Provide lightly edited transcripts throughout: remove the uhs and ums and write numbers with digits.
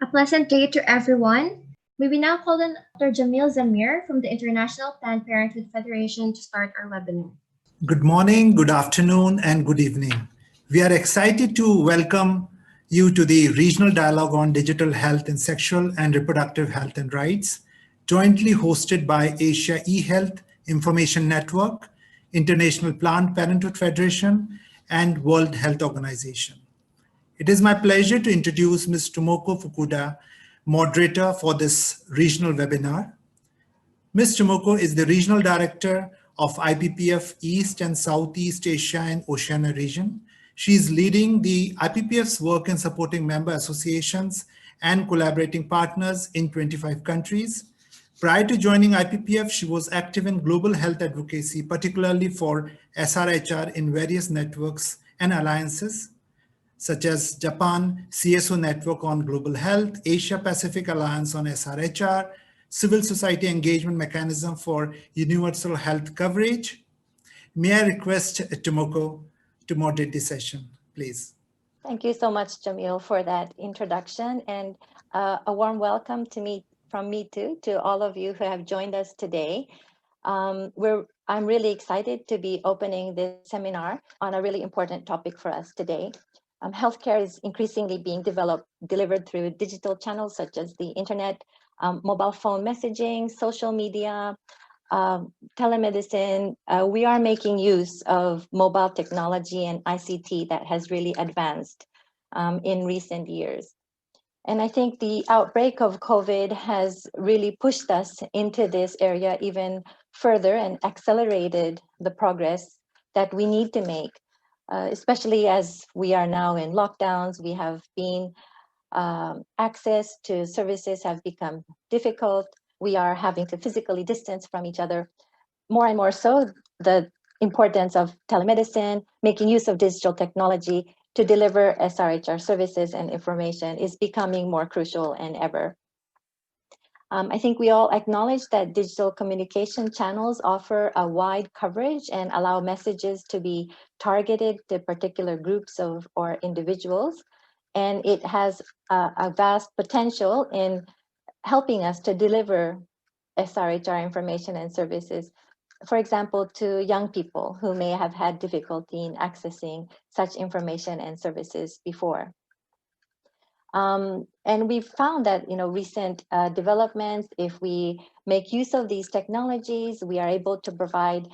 A pleasant day to everyone. May we now call on Dr. Jamil Zamir from the International Planned Parenthood Federation to start our webinar. Good morning, good afternoon, and good evening. We are excited to welcome you to the Regional Dialogue on Digital Health and Sexual and Reproductive Health and Rights, jointly hosted by Asia eHealth Information Network, International Planned Parenthood Federation, and World Health Organization. It is my pleasure to introduce Ms. Tomoko Fukuda, moderator for this regional webinar. Ms. Tomoko is the Regional Director of IPPF East and Southeast Asia and Oceania region. She is leading the IPPF's work in supporting member associations and collaborating partners in 25 countries. Prior to joining IPPF, she was active in global health advocacy, particularly for SRHR in various networks and alliances, such as Japan CSO Network on Global Health, Asia Pacific Alliance on SRHR, Civil Society Engagement Mechanism for Universal Health Coverage. May I request Tomoko to moderate this session, please? Thank you so much, Jamil, for that introduction, and a warm welcome from me too to all of you who have joined us today. I'm really excited to be opening this seminar on a really important topic for us today. Healthcare is increasingly being delivered through digital channels such as the internet, mobile phone messaging, social media, telemedicine. We are making use of mobile technology and ICT that has really advanced in recent years. And I think the outbreak of COVID has really pushed us into this area even further and accelerated the progress that we need to make, especially as we are now in lockdowns. We have been access to services have become difficult. We are having to physically distance from each other. More and more so, the importance of telemedicine, making use of digital technology to deliver SRHR services and information is becoming more crucial than ever. I think we all acknowledge that digital communication channels offer a wide coverage and allow messages to be targeted to particular groups or individuals. And it has a vast potential in helping us to deliver SRHR information and services, for example, to young people who may have had difficulty in accessing such information and services before. And we've found that, recent developments, if we make use of these technologies, we are able to provide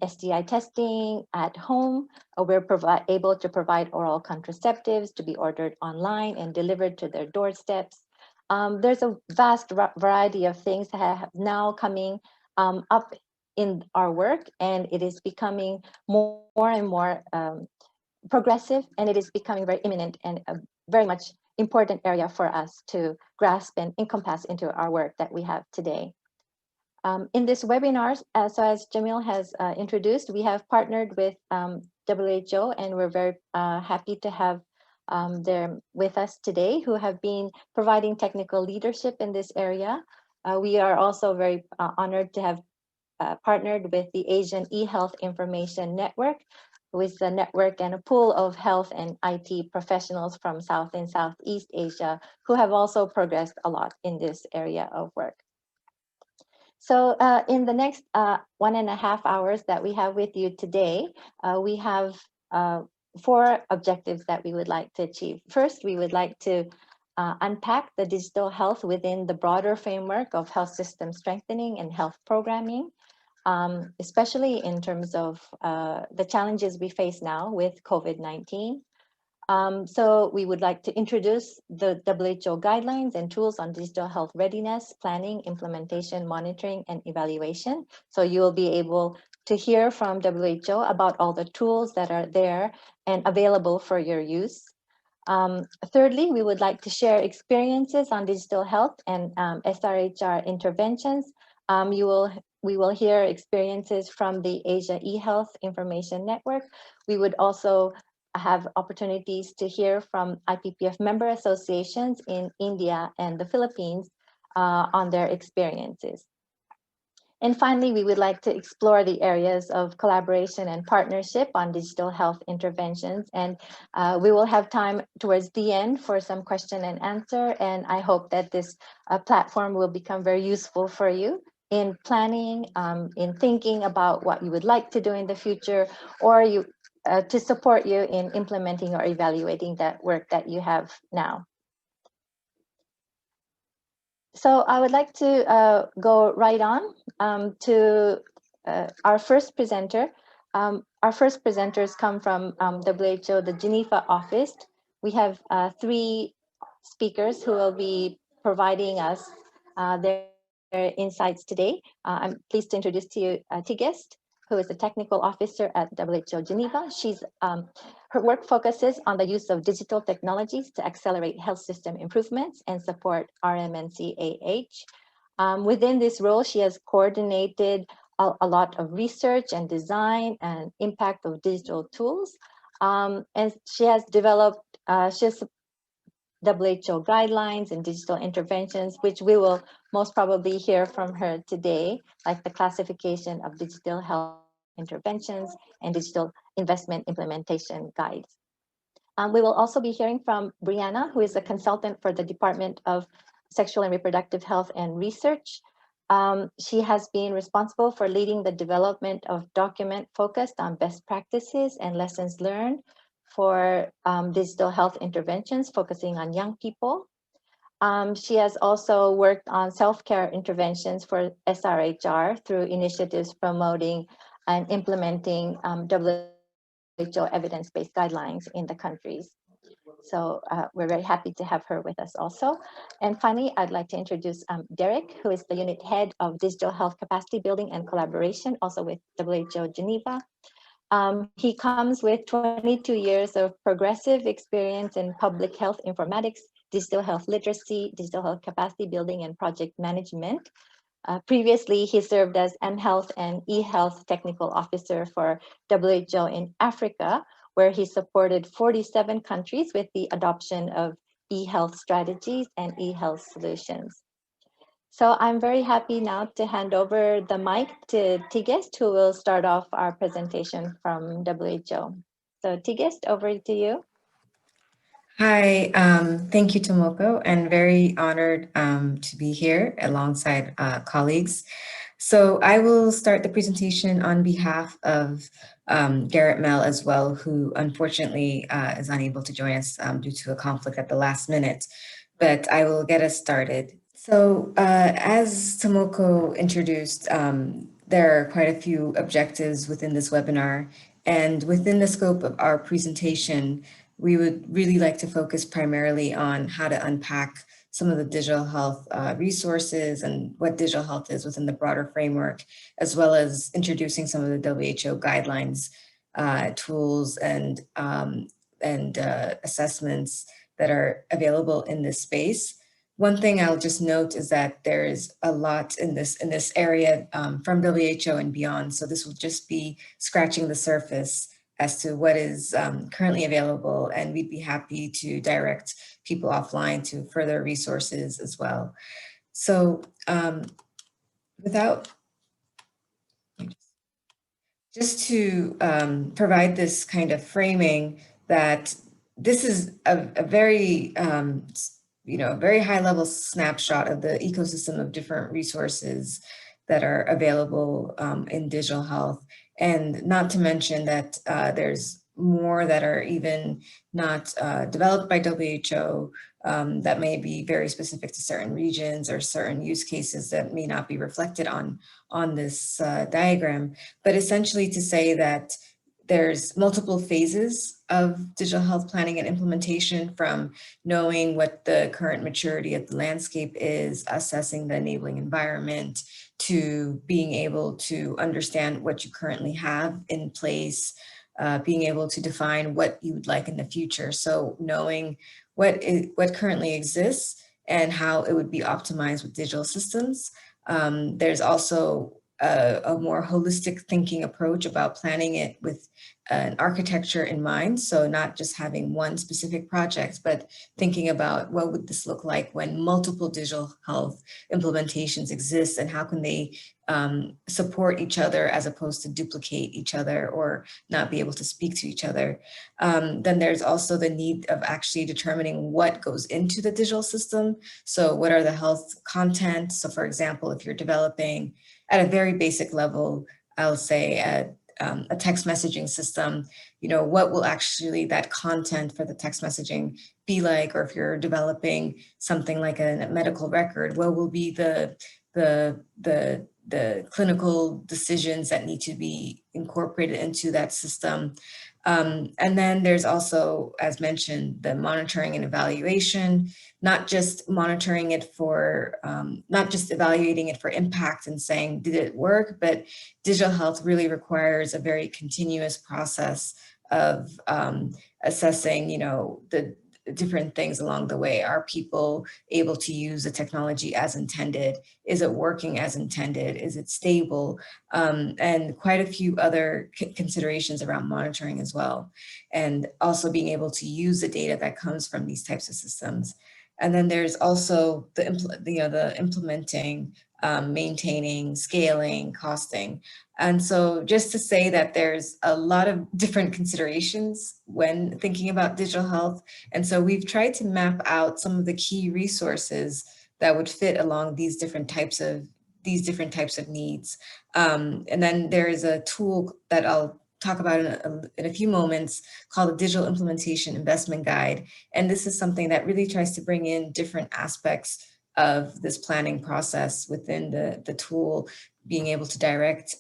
STI testing at home. We're able to provide oral contraceptives to be ordered online and delivered to their doorsteps. There's a vast variety of things that have now coming up in our work, and it is becoming more and more progressive, and it is becoming very imminent and a very much important area for us to grasp and encompass into our work that we have today. In this webinar, so as Jamil has introduced, we have partnered with WHO, and we're very happy to have them with us today, who have been providing technical leadership in this area. We are also very honored to have partnered with the Asian eHealth Information Network, who is a network and a pool of health and IT professionals from South and Southeast Asia, who have also progressed a lot in this area of work. So in the next 1.5 hours that we have with you today, we have 4 objectives that we would like to achieve. First, we would like to unpack the digital health within the broader framework of health system strengthening and health programming, especially in terms of the challenges we face now with COVID-19. So we would like to introduce the WHO guidelines and tools on digital health readiness, planning, implementation, monitoring, and evaluation. So you will be able to hear from WHO about all the tools that are there and available for your use. Thirdly, we would like to share experiences on digital health and SRHR interventions. We will hear experiences from the Asia eHealth Information Network. We would also have opportunities to hear from IPPF member associations in India and the Philippines on their experiences. And finally, we would like to explore the areas of collaboration and partnership on digital health interventions. And we will have time towards the end for some question and answer. And I hope that this platform will become very useful for you in planning, in thinking about what you would like to do in the future, or to support you in implementing or evaluating that work that you have now. So I would like to go right on to our first presenter. Our first presenters come from WHO, the Geneva office. We have 3 speakers who will be providing us their insights today. I'm pleased to introduce to you Tigist, who is the technical officer at WHO Geneva. Her work focuses on the use of digital technologies to accelerate health system improvements and support RMNCAH. Within this role, she has coordinated a lot of research and design and impact of digital tools. And she has developed, WHO guidelines and digital interventions, which we will most probably hear from her today, like the classification of digital health interventions and digital investment implementation guides. We will also be hearing from Brianna, who is a consultant for the Department of Sexual and Reproductive Health and Research. She has been responsible for leading the development of document focused on best practices and lessons learned for digital health interventions focusing on young people. She has also worked on self-care interventions for SRHR through initiatives promoting and implementing WHO evidence-based guidelines in the countries. So we're very happy to have her with us also. And finally, I'd like to introduce Derek, who is the unit head of digital health capacity building and collaboration, also with WHO Geneva. He comes with 22 years of progressive experience in public health informatics, digital health literacy, digital health capacity building, and project management. Previously, he served as eHealth and eHealth technical officer for WHO in Africa, where he supported 47 countries with the adoption of eHealth strategies and eHealth solutions. So I'm very happy now to hand over the mic to Tigist, who will start off our presentation from WHO. So Tigist, over to you. Hi, thank you, Tomoko, and very honored to be here alongside colleagues. So I will start the presentation on behalf of Garrett Mell as well, who unfortunately is unable to join us due to a conflict at the last minute, but I will get us started. So as Tomoko introduced, there are quite a few objectives within this webinar, and within the scope of our presentation, we would really like to focus primarily on how to unpack some of the digital health resources and what digital health is within the broader framework, as well as introducing some of the WHO guidelines, tools, and assessments that are available in this space. One thing I'll just note is that there is a lot in this area from WHO and beyond. So this will just be scratching the surface as to what is currently available, and we'd be happy to direct people offline to further resources as well. So just to provide this kind of framing, that this is a very very high level snapshot of the ecosystem of different resources that are available in digital health. And not to mention that there's more that are even not developed by WHO that may be very specific to certain regions or certain use cases that may not be reflected on this diagram. But essentially to say that there's multiple phases of digital health planning and implementation, from knowing what the current maturity of the landscape is, assessing the enabling environment, to being able to understand what you currently have in place, being able to define what you would like in the future. So knowing what currently exists and how it would be optimized with digital systems. There's also a more holistic thinking approach about planning it with an architecture in mind. So not just having one specific project, but thinking about what would this look like when multiple digital health implementations exist, and how can they support each other as opposed to duplicate each other or not be able to speak to each other. Then there's also the need of actually determining what goes into the digital system. So what are the health content? So for example, if you're developing at a very basic level, I'll say a text messaging system, you know, what will actually that content for the text messaging be like? Or if you're developing something like a medical record, what will be the clinical decisions that need to be incorporated into that system? And then there's also, as mentioned, the monitoring and evaluation, not just monitoring it for, not just evaluating it for impact and saying, did it work? But digital health really requires a very continuous process of assessing, you know, the different things along the way. Are people able to use the technology as intended? Is it working as intended? Is it stable? And quite a few other considerations around monitoring as well. And also being able to use the data that comes from these types of systems. And then there's also the implementing, maintaining, scaling, costing. And so just to say that there's a lot of different considerations when thinking about digital health. And so we've tried to map out some of the key resources that would fit along these different types of needs. And then there is a tool that I'll talk about in a few moments called the Digital Implementation Investment Guide. And this is something that really tries to bring in different aspects of this planning process within the tool, being able to direct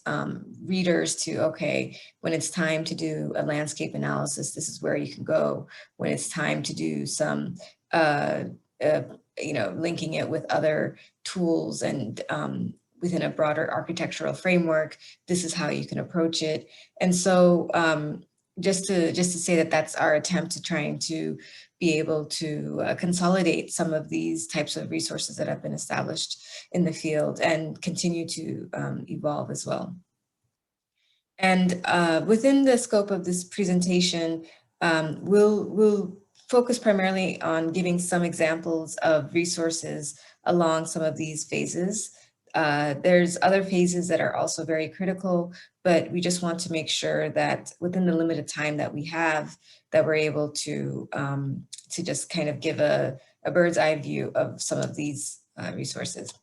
readers to, okay, when it's time to do a landscape analysis, this is where you can go. When it's time to do some, you know, linking it with other tools and within a broader architectural framework, this is how you can approach it. And so just to say that that's our attempt to trying to be able to consolidate some of these types of resources that have been established in the field and continue to evolve as well. And within the scope of this presentation, we'll focus primarily on giving some examples of resources along some of these phases. There's other phases that are also very critical, but we just want to make sure that within the limited time that we have, that we're able to just kind of give a bird's eye view of some of these resources.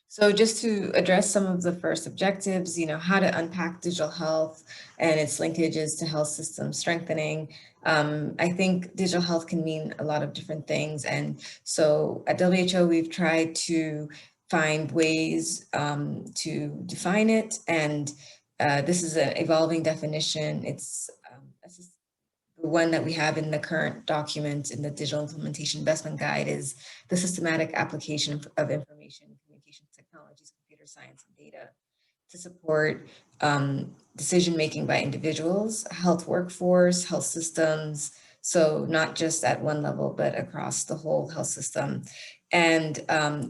So just to address some of the first objectives, you know, how to unpack digital health and its linkages to health system strengthening. I think digital health can mean a lot of different things. And so at WHO, we've tried to find ways to define it. And this is an evolving definition. It's the one that we have in the current document in the Digital Implementation Investment Guide is the systematic application of information, communication technologies, computer science, and data to support decision-making by individuals, health workforce, health systems, so not just at one level, but across the whole health system. And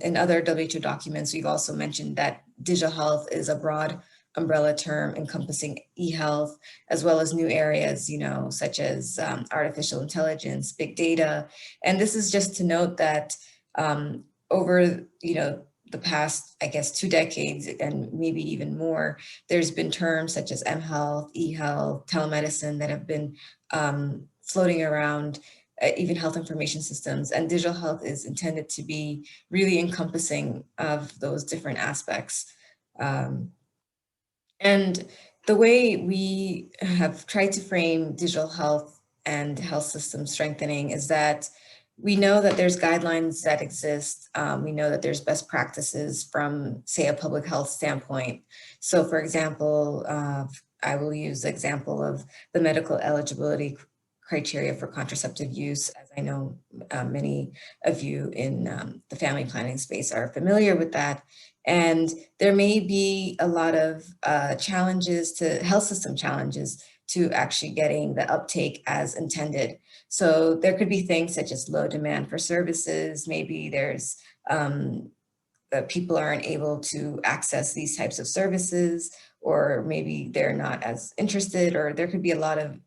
in other WHO documents, we've also mentioned that digital health is a broad umbrella term encompassing eHealth, as well as new areas, you know, such as artificial intelligence, big data. And this is just to note that over, you know, the past, I guess, 2 decades and maybe even more, there's been terms such as mHealth, eHealth, telemedicine that have been floating around, even health information systems. And digital health is intended to be really encompassing of those different aspects. And the way we have tried to frame digital health and health system strengthening is that we know that there's guidelines that exist. We know that there's best practices from, say, a public health standpoint. So for example, I will use the example of the medical eligibility criteria for contraceptive use, as I know many of you in the family planning space are familiar with that. And there may be a lot of challenges to health system challenges to actually getting the uptake as intended. So there could be things such as low demand for services. Maybe there's people aren't able to access these types of services, or maybe they're not as interested, or there could be a lot of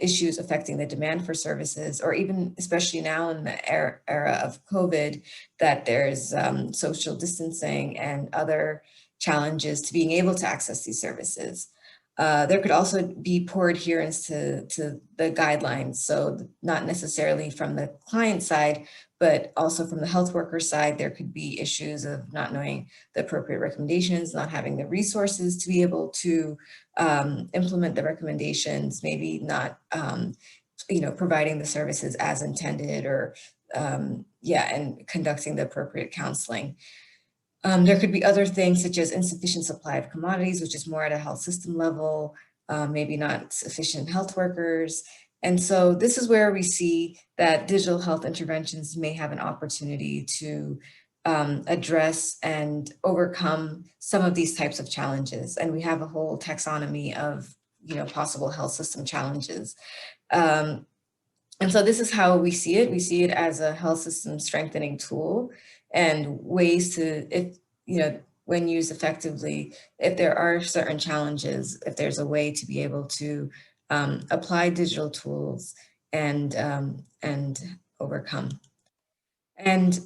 issues affecting the demand for services, or even especially now in the era of COVID, that there's social distancing and other challenges to being able to access these services. There could also be poor adherence to the guidelines. So not necessarily from the client side, but also from the health worker side, there could be issues of not knowing the appropriate recommendations, not having the resources to be able to implement the recommendations, maybe not, providing the services as intended, or and conducting the appropriate counseling. There could be other things such as insufficient supply of commodities, which is more at a health system level, maybe not sufficient health workers. And so this is where we see that digital health interventions may have an opportunity to address and overcome some of these types of challenges. And we have a whole taxonomy of possible health system challenges. And so this is how we see it. We see it as a health system strengthening tool, and ways to, if, when used effectively, if there are certain challenges, if there's a way to be able to apply digital tools and overcome. And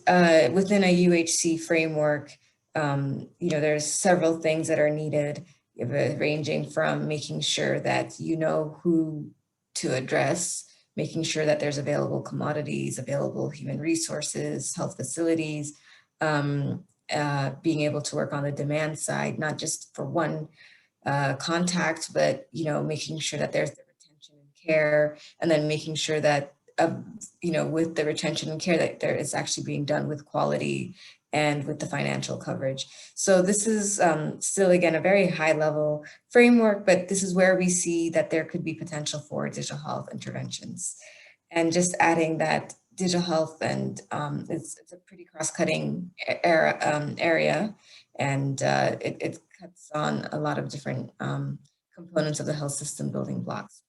within a UHC framework, there's several things that are needed, ranging from making sure that you know who to address, making sure that there's available commodities, available human resources, health facilities, being able to work on the demand side, not just for one contact, but making sure that there's the retention and care, and then making sure that with the retention and care, that there is actually being done with quality and with the financial coverage. So this is still, again, a very high level framework, but this is where we see that there could be potential for digital health interventions. And just adding that digital health, and it's a pretty cross-cutting area, and it cuts on a lot of different components of the health system building blocks.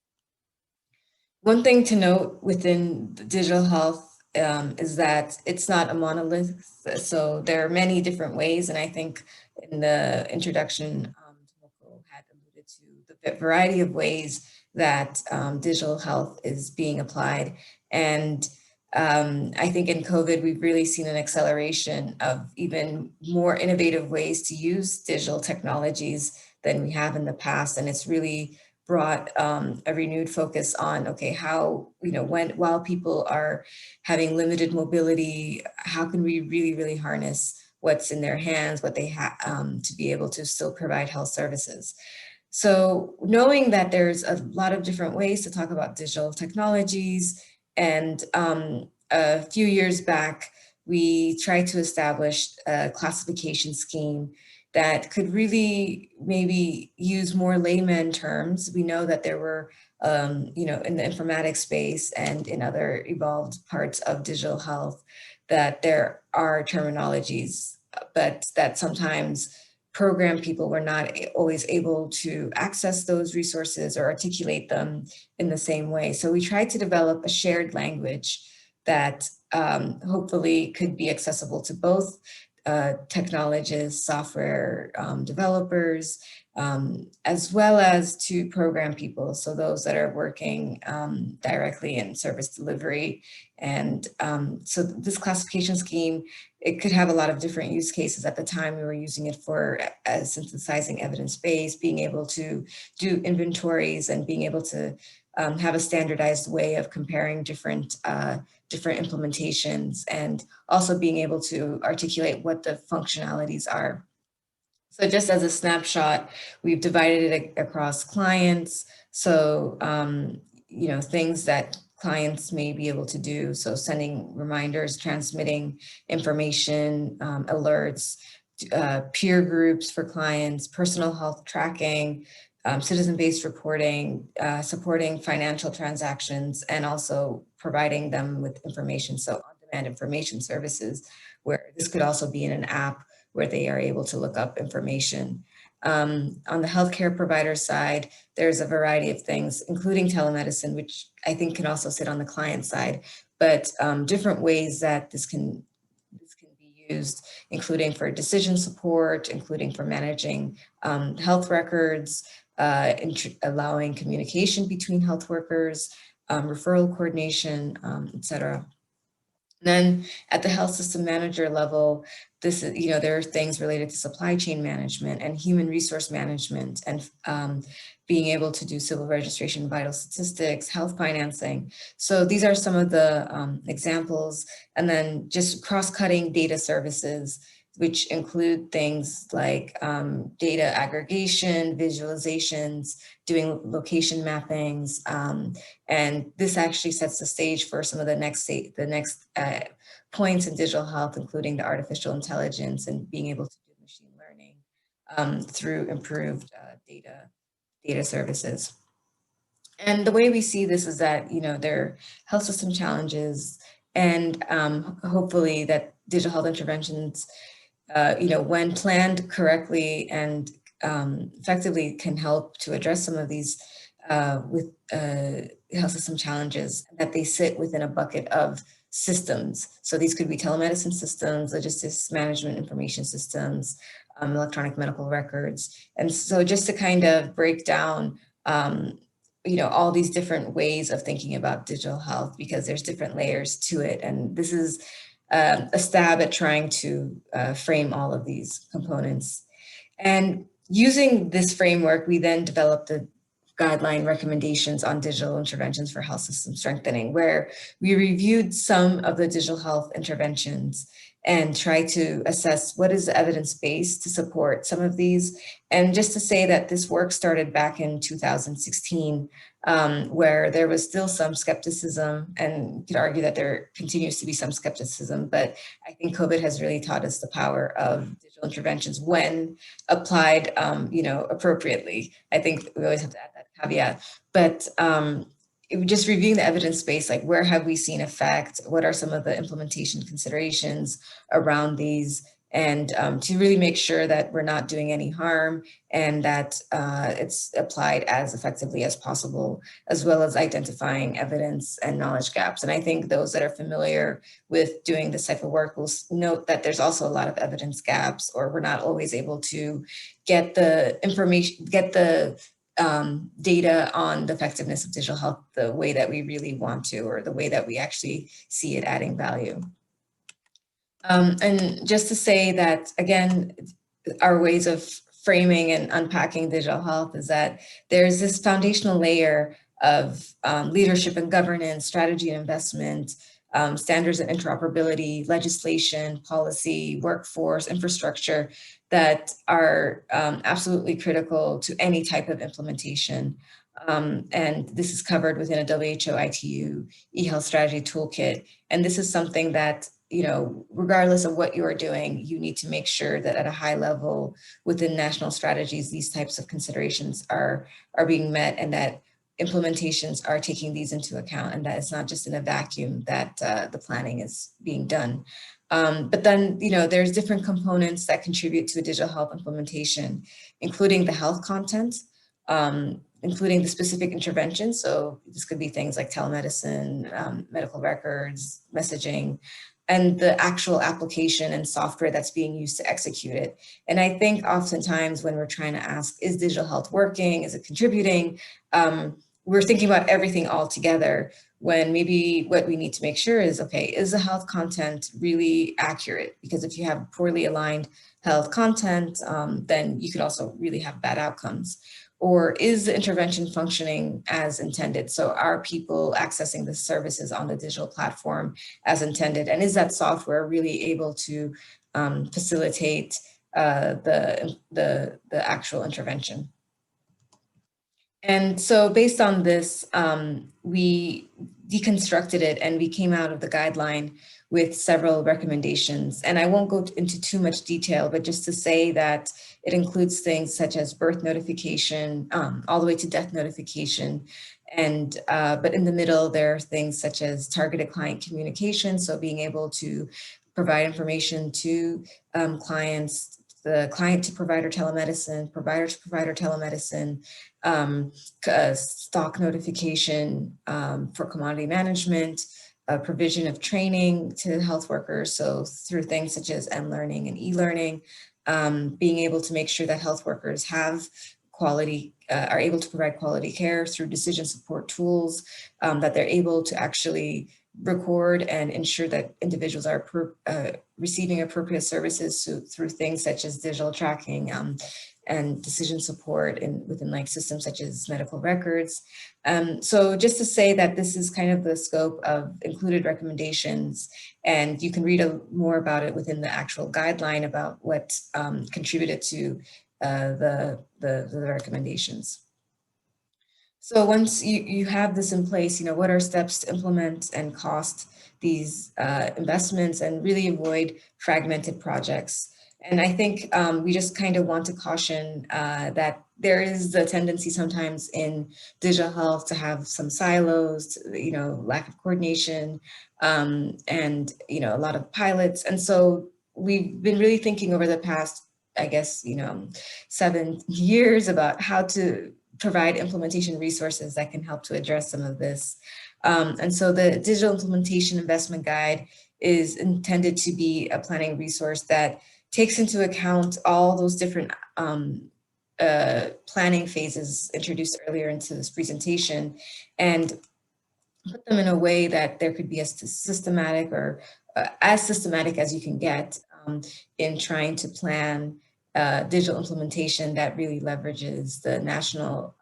One thing to note within digital health is that it's not a monolith. So there are many different ways, and I think in the introduction, Tomoko had alluded to the variety of ways that digital health is being applied. And I think in COVID, we've really seen an acceleration of even more innovative ways to use digital technologies than we have in the past. And it's really brought a renewed focus on, okay, how, while people are having limited mobility, how can we really harness what's in their hands, what they have, to be able to still provide health services. So knowing that there's a lot of different ways to talk about digital technologies, and a few years back, we tried to establish a classification scheme that could really maybe use more layman terms. We know that there were, in the informatics space and in other evolved parts of digital health, that there are terminologies, but that sometimes program people were not always able to access those resources or articulate them in the same way. So we tried to develop a shared language that hopefully could be accessible to both technologists, software developers, as well as to program people. So those that are working directly in service delivery. And so this classification scheme, it could have a lot of different use cases. At the time, we were using it for synthesizing evidence base, being able to do inventories, and being able to have a standardized way of comparing different implementations, and also being able to articulate what the functionalities are. So just as a snapshot, we've divided it across clients. So, things that clients may be able to do. So sending reminders, transmitting information, alerts, peer groups for clients, personal health tracking, citizen-based reporting, supporting financial transactions, and also providing them with information. So on-demand information services, where this could also be in an app where they are able to look up information. On the healthcare provider side, there's a variety of things, including telemedicine, which I think can also sit on the client side, but different ways that this can be used, including for decision support, including for managing health records, allowing communication between health workers, referral coordination, et cetera. Then at the health system manager level, this is, there are things related to supply chain management and human resource management and being able to do civil registration, vital statistics, health financing. So these are some of the examples. And then just cross-cutting data services, which include things like data aggregation, visualizations, doing location mappings, and this actually sets the stage for some of the next points in digital health, including the artificial intelligence and being able to do machine learning through improved data services. And the way we see this is that, there are health system challenges, and hopefully that digital health interventions, when planned correctly and effectively, can help to address some of these with health system challenges, that they sit within a bucket of systems. So these could be telemedicine systems, logistics management information systems, electronic medical records. And so just to kind of break down, all these different ways of thinking about digital health, because there's different layers to it. And this is a stab at trying to frame all of these components. And using this framework, we then developed the guideline recommendations on digital interventions for health system strengthening, where we reviewed some of the digital health interventions and try to assess what is the evidence base to support some of these. And just to say that this work started back in 2016, where there was still some skepticism, and you could argue that there continues to be some skepticism, but I think COVID has really taught us the power of digital interventions when applied, appropriately. I think we always have to add that caveat, but just reviewing the evidence base, like where have we seen effect? What are some of the implementation considerations around these? And to really make sure that we're not doing any harm and that it's applied as effectively as possible, as well as identifying evidence and knowledge gaps. And I think those that are familiar with doing this type of work will note that there's also a lot of evidence gaps, or we're not always able to get the information, get the data on the effectiveness of digital health the way that we really want to, or the way that we actually see it adding value. And just to say that, again, our ways of framing and unpacking digital health is that there's this foundational layer of leadership and governance, strategy and investment, standards and interoperability, legislation, policy, workforce, infrastructure that are absolutely critical to any type of implementation. And this is covered within a WHO ITU eHealth Strategy Toolkit. And this is something that, regardless of what you're doing, you need to make sure that at a high level within national strategies, these types of considerations are being met, and that implementations are taking these into account, and that it's not just in a vacuum that the planning is being done. But then, there's different components that contribute to a digital health implementation, including the health content, including the specific interventions. So this could be things like telemedicine, medical records, messaging, and the actual application and software that's being used to execute it. And I think oftentimes when we're trying to ask, is digital health working? Is it contributing? We're thinking about everything all together, when maybe what we need to make sure is, okay, is the health content really accurate? Because if you have poorly aligned health content, then you could also really have bad outcomes. Or is the intervention functioning as intended? So are people accessing the services on the digital platform as intended? And is that software really able to facilitate the actual intervention? And so based on this, we deconstructed it and we came out of the guideline with several recommendations. And I won't go into too much detail, but just to say that it includes things such as birth notification, all the way to death notification. And but in the middle, there are things such as targeted client communication. So being able to provide information to clients, the client to provider telemedicine, provider to provider telemedicine, stock notification for commodity management, provision of training to health workers, so through things such as M-learning and e-learning, being able to make sure that health workers have quality, are able to provide quality care through decision support tools, that they're able to actually record and ensure that individuals are receiving appropriate services through things such as digital tracking and decision support within like systems such as medical records. So just to say that this is kind of the scope of included recommendations, and you can read more about it within the actual guideline about what contributed to the recommendations. So once you have this in place, what are steps to implement and cost these investments and really avoid fragmented projects? And I think we just kind of want to caution that there is the tendency sometimes in digital health to have some silos, lack of coordination, and a lot of pilots. And so we've been really thinking over the past, I guess, 7 years about how to provide implementation resources that can help to address some of this. And so the Digital Implementation Investment Guide is intended to be a planning resource that takes into account all those different planning phases introduced earlier into this presentation, and put them in a way that there could be a systematic or as systematic as you can get in trying to plan digital implementation that really leverages the national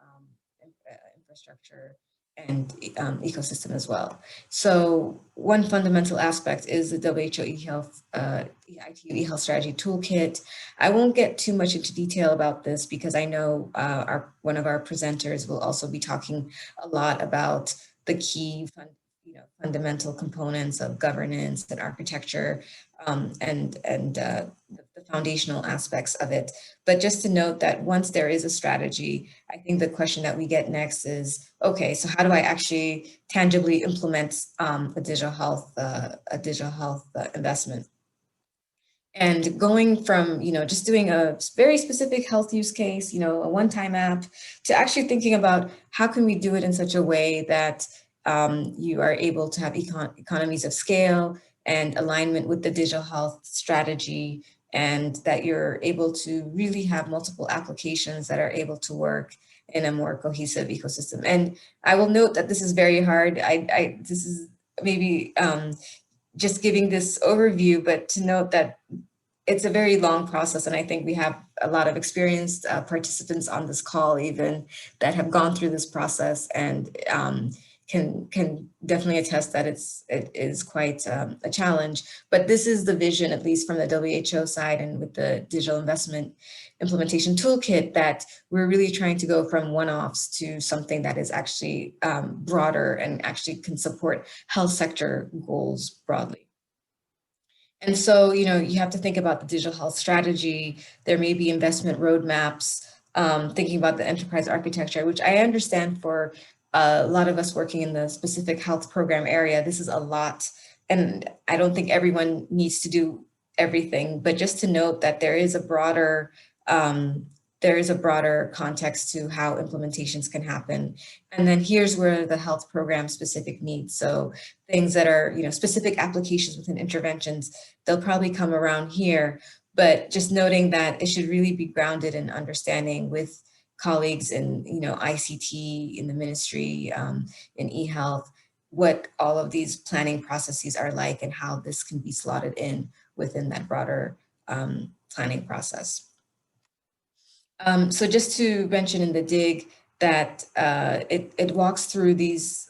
infrastructure and ecosystem as well. So one fundamental aspect is the WHO eHealth, ITU eHealth Strategy Toolkit. I won't get too much into detail about this because I know one of our presenters will also be talking a lot about the key fundamental components of governance and architecture and the foundational aspects of it. But just to note that once there is a strategy, I think the question that we get next is, okay, so how do I actually tangibly implement a digital health investment? And going from, just doing a very specific health use case, a one-time app, to actually thinking about how can we do it in such a way that you are able to have economies of scale and alignment with the digital health strategy, and that you're able to really have multiple applications that are able to work in a more cohesive ecosystem. And I will note that this is very hard. This is maybe just giving this overview, but to note that it's a very long process. And I think we have a lot of experienced participants on this call even that have gone through this process and can definitely attest that it is quite a challenge. But this is the vision, at least from the WHO side and with the Digital Investment Implementation Toolkit, that we're really trying to go from one-offs to something that is actually broader and actually can support health sector goals broadly. And so, you have to think about the digital health strategy. There may be investment roadmaps, thinking about the enterprise architecture, which I understand for a lot of us working in the specific health program area, this is a lot. And I don't think everyone needs to do everything, but just to note that there is a broader context to how implementations can happen. And then here's where the health program specific needs. So things that are, specific applications within interventions, they'll probably come around here, but just noting that it should really be grounded in understanding with colleagues in, ICT, in the ministry, in eHealth, what all of these planning processes are like and how this can be slotted in within that broader planning process. So just to mention in the dig that it walks through these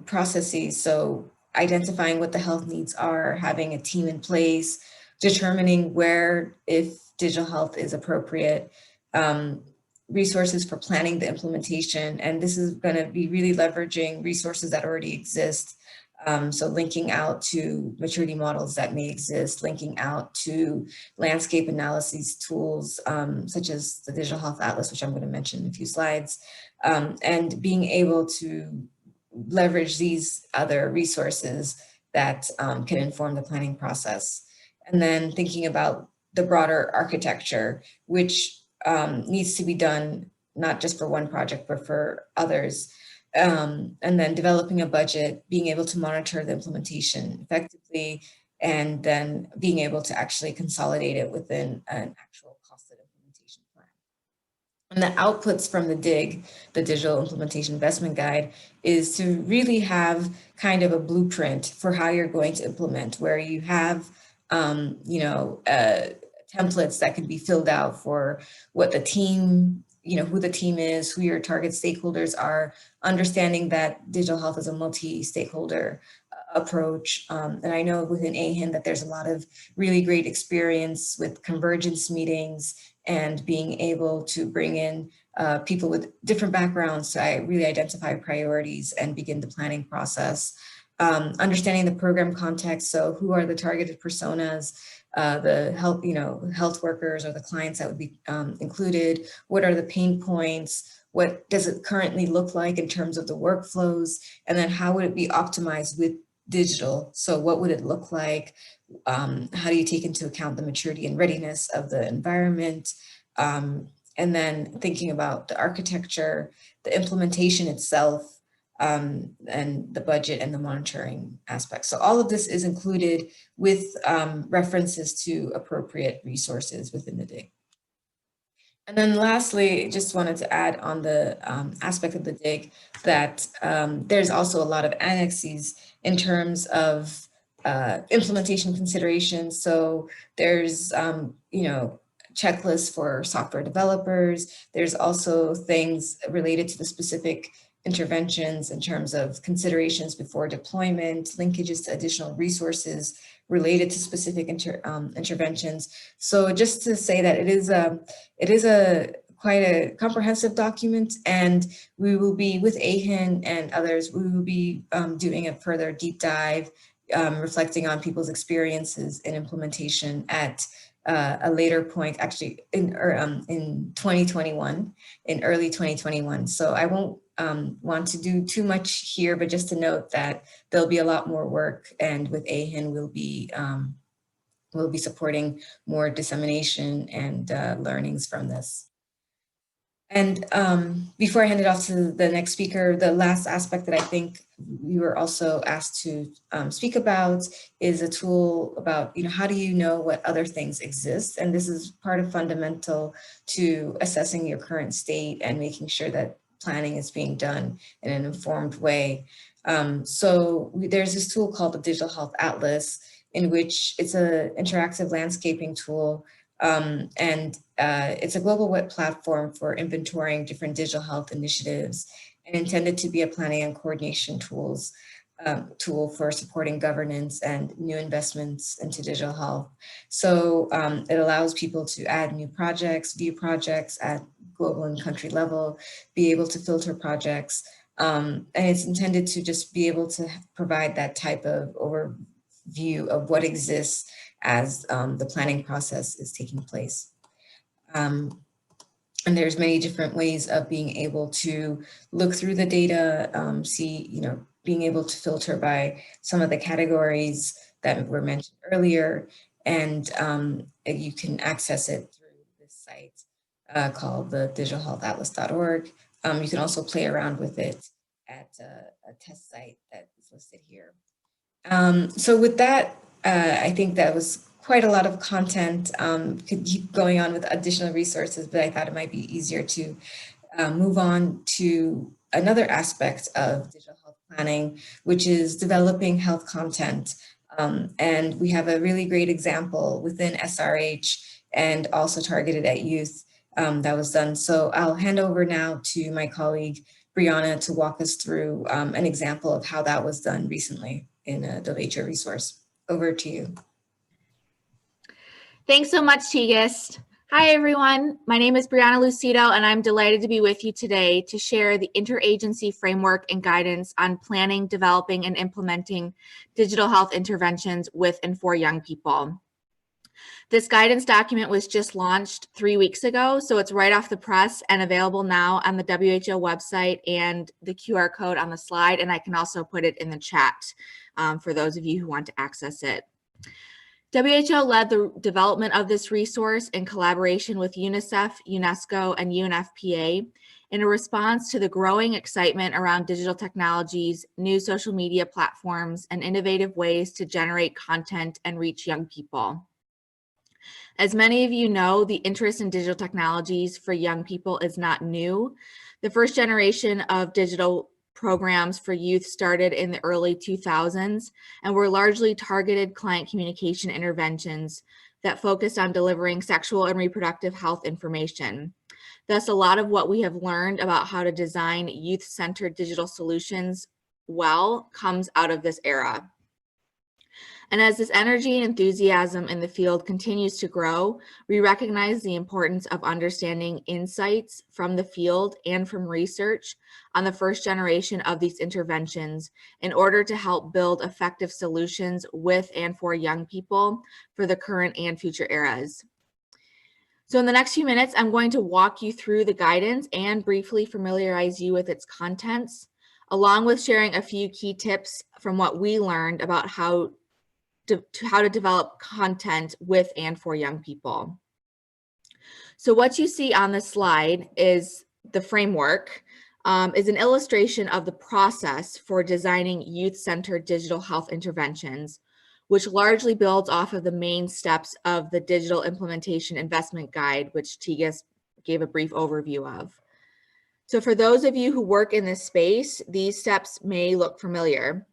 processes. So identifying what the health needs are, having a team in place, determining where, if digital health is appropriate, resources for planning the implementation. And this is going to be really leveraging resources that already exist. So linking out to maturity models that may exist, linking out to landscape analysis tools, such as the Digital Health Atlas, which I'm going to mention in a few slides, and being able to leverage these other resources that can inform the planning process. And then thinking about the broader architecture, which needs to be done not just for one project, but for others. and then developing a budget, being able to monitor the implementation effectively, and then being able to actually consolidate it within an actual costed implementation plan. And the outputs from the DIG, the Digital Implementation Investment Guide, is to really have kind of a blueprint for how you're going to implement, where you have, templates that can be filled out for what the team, who the team is, who your target stakeholders are, understanding that digital health is a multi-stakeholder approach. And I know within AeHIN that there's a lot of really great experience with convergence meetings and being able to bring in people with different backgrounds to really identify priorities and begin the planning process. Understanding the program context, so who are the targeted personas, the health workers or the clients that would be included, what are the pain points, what does it currently look like in terms of the workflows, and then how would it be optimized with digital? So what would it look like? How do you take into account the maturity and readiness of the environment? And then thinking about the architecture, the implementation itself, and the budget and the monitoring aspects. So all of this is included with references to appropriate resources within the DIG. And then lastly, just wanted to add on the aspect of the DIG that there's also a lot of annexes in terms of implementation considerations. So there's, checklists for software developers. There's also things related to the specific interventions in terms of considerations before deployment, linkages to additional resources related to specific interventions. So just to say that it is quite a comprehensive document, and we will be, with AeHIN and others, we will be doing a further deep dive, reflecting on people's experiences in implementation at a later point, actually in 2021, in early 2021. So I won't want to do too much here, but just to note that there'll be a lot more work, and with AeHIN we'll be supporting more dissemination and learnings from this. And before I hand it off to the next speaker, the last aspect that I think we were also asked to speak about is a tool about, how do you know what other things exist? And this is part of fundamental to assessing your current state and making sure that planning is being done in an informed way. So there's this tool called the Digital Health Atlas, in which it's an interactive landscaping tool. It's a global web platform for inventorying different digital health initiatives and intended to be a planning and coordination tool for supporting governance and new investments into digital health. So it allows people to add new projects, view projects at global and country level, be able to filter projects. And it's intended to just be able to provide that type of overview of what exists as the planning process is taking place. And there's many different ways of being able to look through the data, see, being able to filter by some of the categories that were mentioned earlier, and you can access it through this site called the digitalhealthatlas.org. You can also play around with it at a test site that is listed here. So with that, I think that was quite a lot of content. Could keep going on with additional resources, but I thought it might be easier to move on to another aspect of digital health planning, which is developing health content. And we have a really great example within SRH and also targeted at youth that was done. So I'll hand over now to my colleague, Brianna, to walk us through an example of how that was done recently in a WHO resource. Over to you. Thanks so much, Tigist. Hi, everyone. My name is Brianna Lucido, and I'm delighted to be with you today to share the interagency framework and guidance on planning, developing, and implementing digital health interventions with and for young people. This guidance document was just launched 3 weeks ago, so it's right off the press and available now on the WHO website and the QR code on the slide, and I can also put it in the chat for those of you who want to access it. WHO led the development of this resource in collaboration with UNICEF, UNESCO, and UNFPA, in a response to the growing excitement around digital technologies, new social media platforms, and innovative ways to generate content and reach young people. As many of you know, the interest in digital technologies for young people is not new. The first generation of digital programs for youth started in the early 2000s and were largely targeted client communication interventions that focused on delivering sexual and reproductive health information. Thus, a lot of what we have learned about how to design youth-centered digital solutions well comes out of this era. And as this energy and enthusiasm in the field continues to grow, we recognize the importance of understanding insights from the field and from research on the first generation of these interventions in order to help build effective solutions with and for young people for the current and future eras. So in the next few minutes, I'm going to walk you through the guidance and briefly familiarize you with its contents, along with sharing a few key tips from what we learned about how to develop content with and for young people. So what you see on this slide is the framework, is an illustration of the process for designing youth-centered digital health interventions, which largely builds off of the main steps of the Digital Implementation Investment Guide, which Tigas gave a brief overview of. So for those of you who work in this space, these steps may look familiar.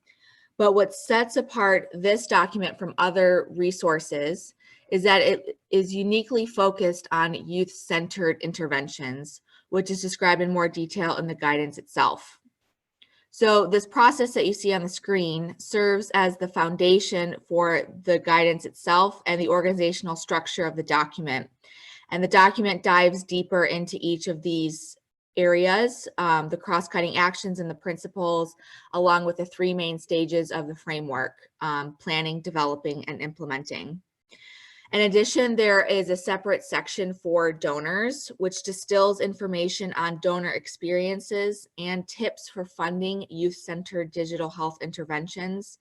But what sets apart this document from other resources is that it is uniquely focused on youth-centered interventions, which is described in more detail in the guidance itself. So this process that you see on the screen serves as the foundation for the guidance itself and the organizational structure of the document. And the document dives deeper into each of these areas, the cross-cutting actions and the principles, along with the three main stages of the framework, planning, developing, and implementing. In addition, there is a separate section for donors, which distills information on donor experiences and tips for funding youth-centered digital health interventions.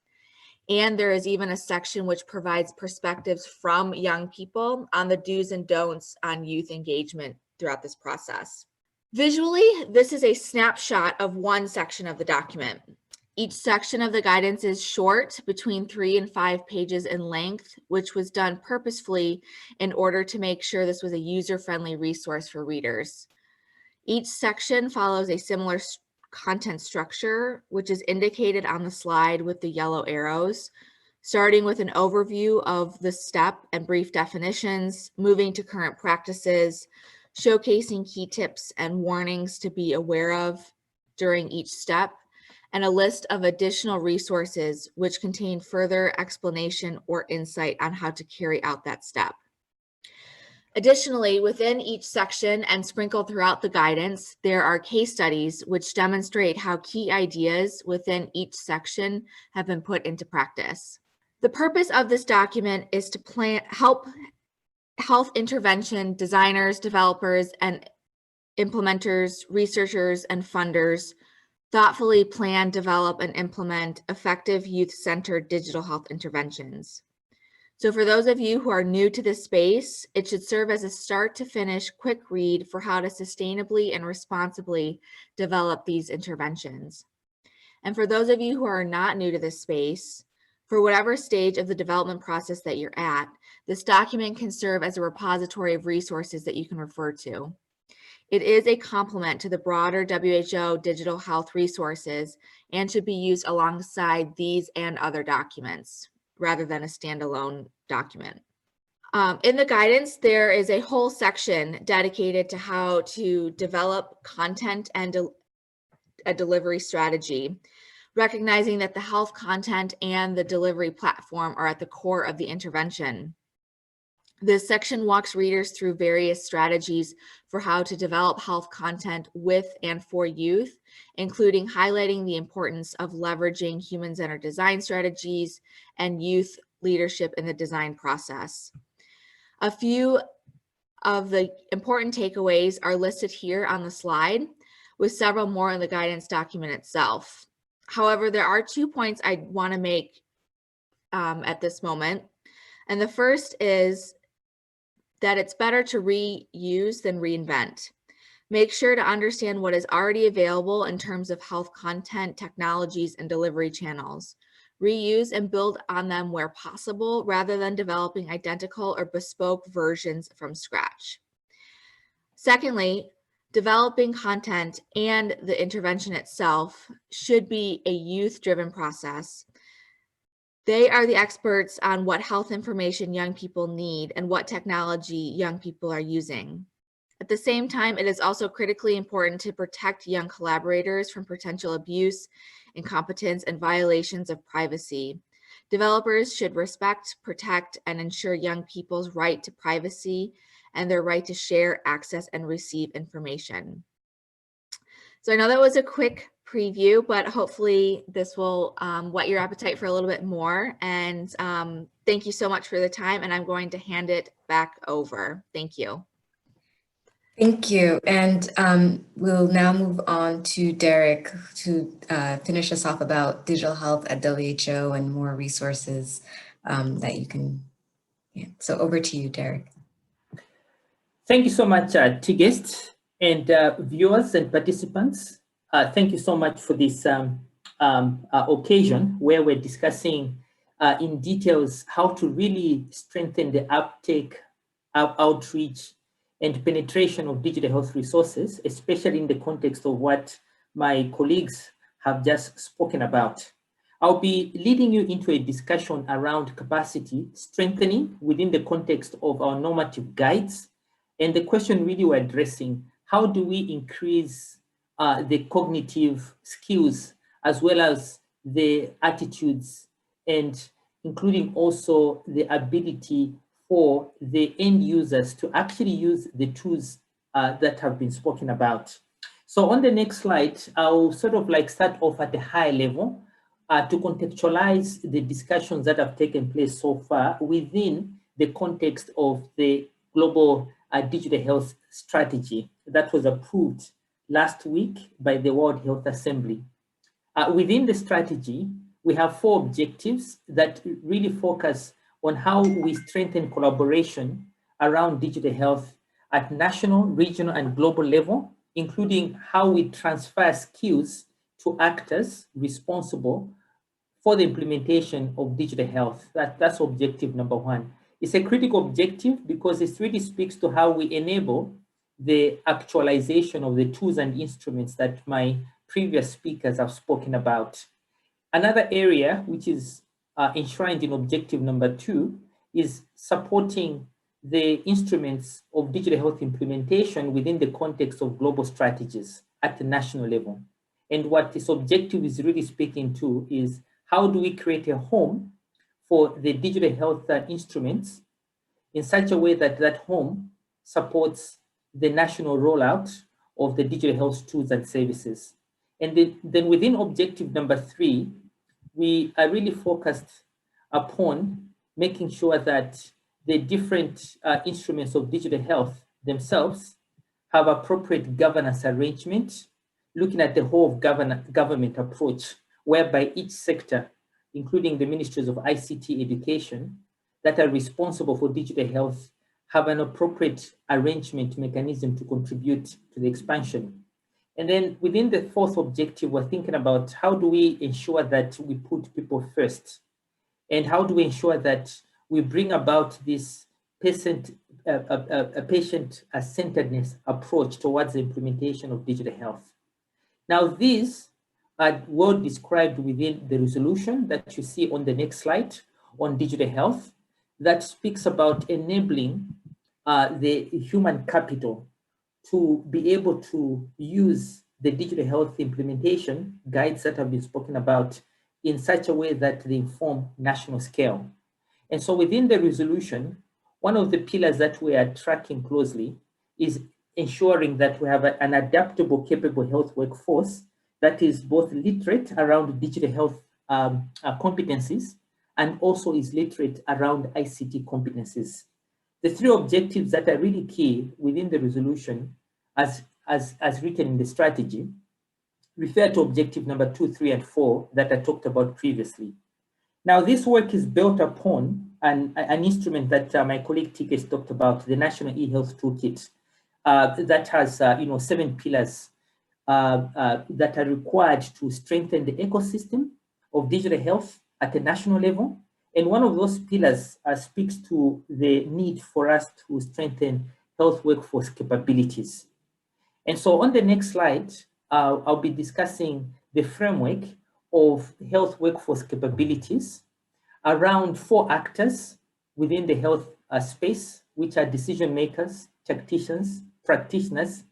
And there is even a section which provides perspectives from young people on the do's and don'ts on youth engagement throughout this process. Visually, this is a snapshot of one section of the document. Each section of the guidance is short, between 3 and 5 pages in length, which was done purposefully in order to make sure this was a user-friendly resource for readers. Each section follows a similar content structure, which is indicated on the slide with the yellow arrows, starting with an overview of the step and brief definitions, moving to current practices, showcasing key tips and warnings to be aware of during each step, and a list of additional resources which contain further explanation or insight on how to carry out that step. Additionally, within each section and sprinkled throughout the guidance, there are case studies which demonstrate how key ideas within each section have been put into practice. The purpose of this document is to help health intervention designers, developers, and implementers, researchers, and funders thoughtfully plan, develop, and implement effective youth-centered digital health interventions. So for those of you who are new to this space, it should serve as a start to finish quick read for how to sustainably and responsibly develop these interventions. And for those of you who are not new to this space, for whatever stage of the development process that you're at, this document can serve as a repository of resources that you can refer to. It is a complement to the broader WHO digital health resources and should be used alongside these and other documents rather than a standalone document. In the guidance, there is a whole section dedicated to how to develop content and a delivery strategy, recognizing that the health content and the delivery platform are at the core of the intervention. This section walks readers through various strategies for how to develop health content with and for youth, including highlighting the importance of leveraging human-centered design strategies and youth leadership in the design process. A few of the important takeaways are listed here on the slide, with several more in the guidance document itself. However, there are 2 points I want to make at this moment. And the first is that it's better to reuse than reinvent. Make sure to understand what is already available in terms of health content, technologies, and delivery channels. Reuse and build on them where possible, rather than developing identical or bespoke versions from scratch. Secondly, developing content and the intervention itself should be a youth-driven process. They are the experts on what health information young people need and what technology young people are using. At the same time, it is also critically important to protect young collaborators from potential abuse, incompetence, and violations of privacy. Developers should respect, protect, and ensure young people's right to privacy and their right to share, access, and receive information. So I know that was a quick preview, but hopefully this will whet your appetite for a little bit more. And thank you so much for the time, and I'm going to hand it back over. Thank you. Thank you. And we'll now move on to Derek to finish us off about digital health at WHO and more resources that you can. Yeah. So over to you, Derek. Thank you so much, Tigist, and viewers and participants. Thank you so much for this occasion where we're discussing in details how to really strengthen the uptake, outreach, and penetration of digital health resources, especially in the context of what my colleagues have just spoken about. I'll be leading you into a discussion around capacity strengthening within the context of our normative guides. And the question really we're addressing, how do we increase the cognitive skills as well as the attitudes, and including also the ability for the end users to actually use the tools that have been spoken about. So on the next slide, I'll sort of like start off at a high level to contextualize the discussions that have taken place so far within the context of the global digital health strategy that was approved last week by the World Health Assembly. Within the strategy, we have 4 objectives that really focus on how we strengthen collaboration around digital health at national, regional, and global level, including how we transfer skills to actors responsible for the implementation of digital health. That's objective number 1. It's a critical objective because it really speaks to how we enable the actualization of the tools and instruments that my previous speakers have spoken about. Another area which is enshrined in objective number 2 is supporting the instruments of digital health implementation within the context of global strategies at the national level. And what this objective is really speaking to is how do we create a home for the digital health instruments in such a way that that home supports the national rollout of the digital health tools and services. And then within objective number 3, we are really focused upon making sure that the different instruments of digital health themselves have appropriate governance arrangement, looking at the whole of government approach, whereby each sector, including the ministries of ICT education, that are responsible for digital health, have an appropriate arrangement mechanism to contribute to the expansion. And then within the 4th objective, we're thinking about how do we ensure that we put people first? And how do we ensure that we bring about this patient-centeredness approach towards the implementation of digital health? Now, these are well described within the resolution that you see on the next slide on digital health that speaks about enabling the human capital to be able to use the digital health implementation guides that have been spoken about in such a way that they inform national scale. And so within the resolution, one of the pillars that we are tracking closely is ensuring that we have an adaptable, capable health workforce that is both literate around digital health competencies and also is literate around ICT competencies. The 3 objectives that are really key within the resolution as written in the strategy refer to objective number 2, 3, and 4 that I talked about previously. Now, this work is built upon an instrument that my colleague Tigist talked about, the National eHealth Toolkit, that has 7 pillars that are required to strengthen the ecosystem of digital health at a national level. And one of those pillars speaks to the need for us to strengthen health workforce capabilities. And so on the next slide, I'll be discussing the framework of health workforce capabilities around 4 actors within the health space, which are decision makers, tacticians, practitioners,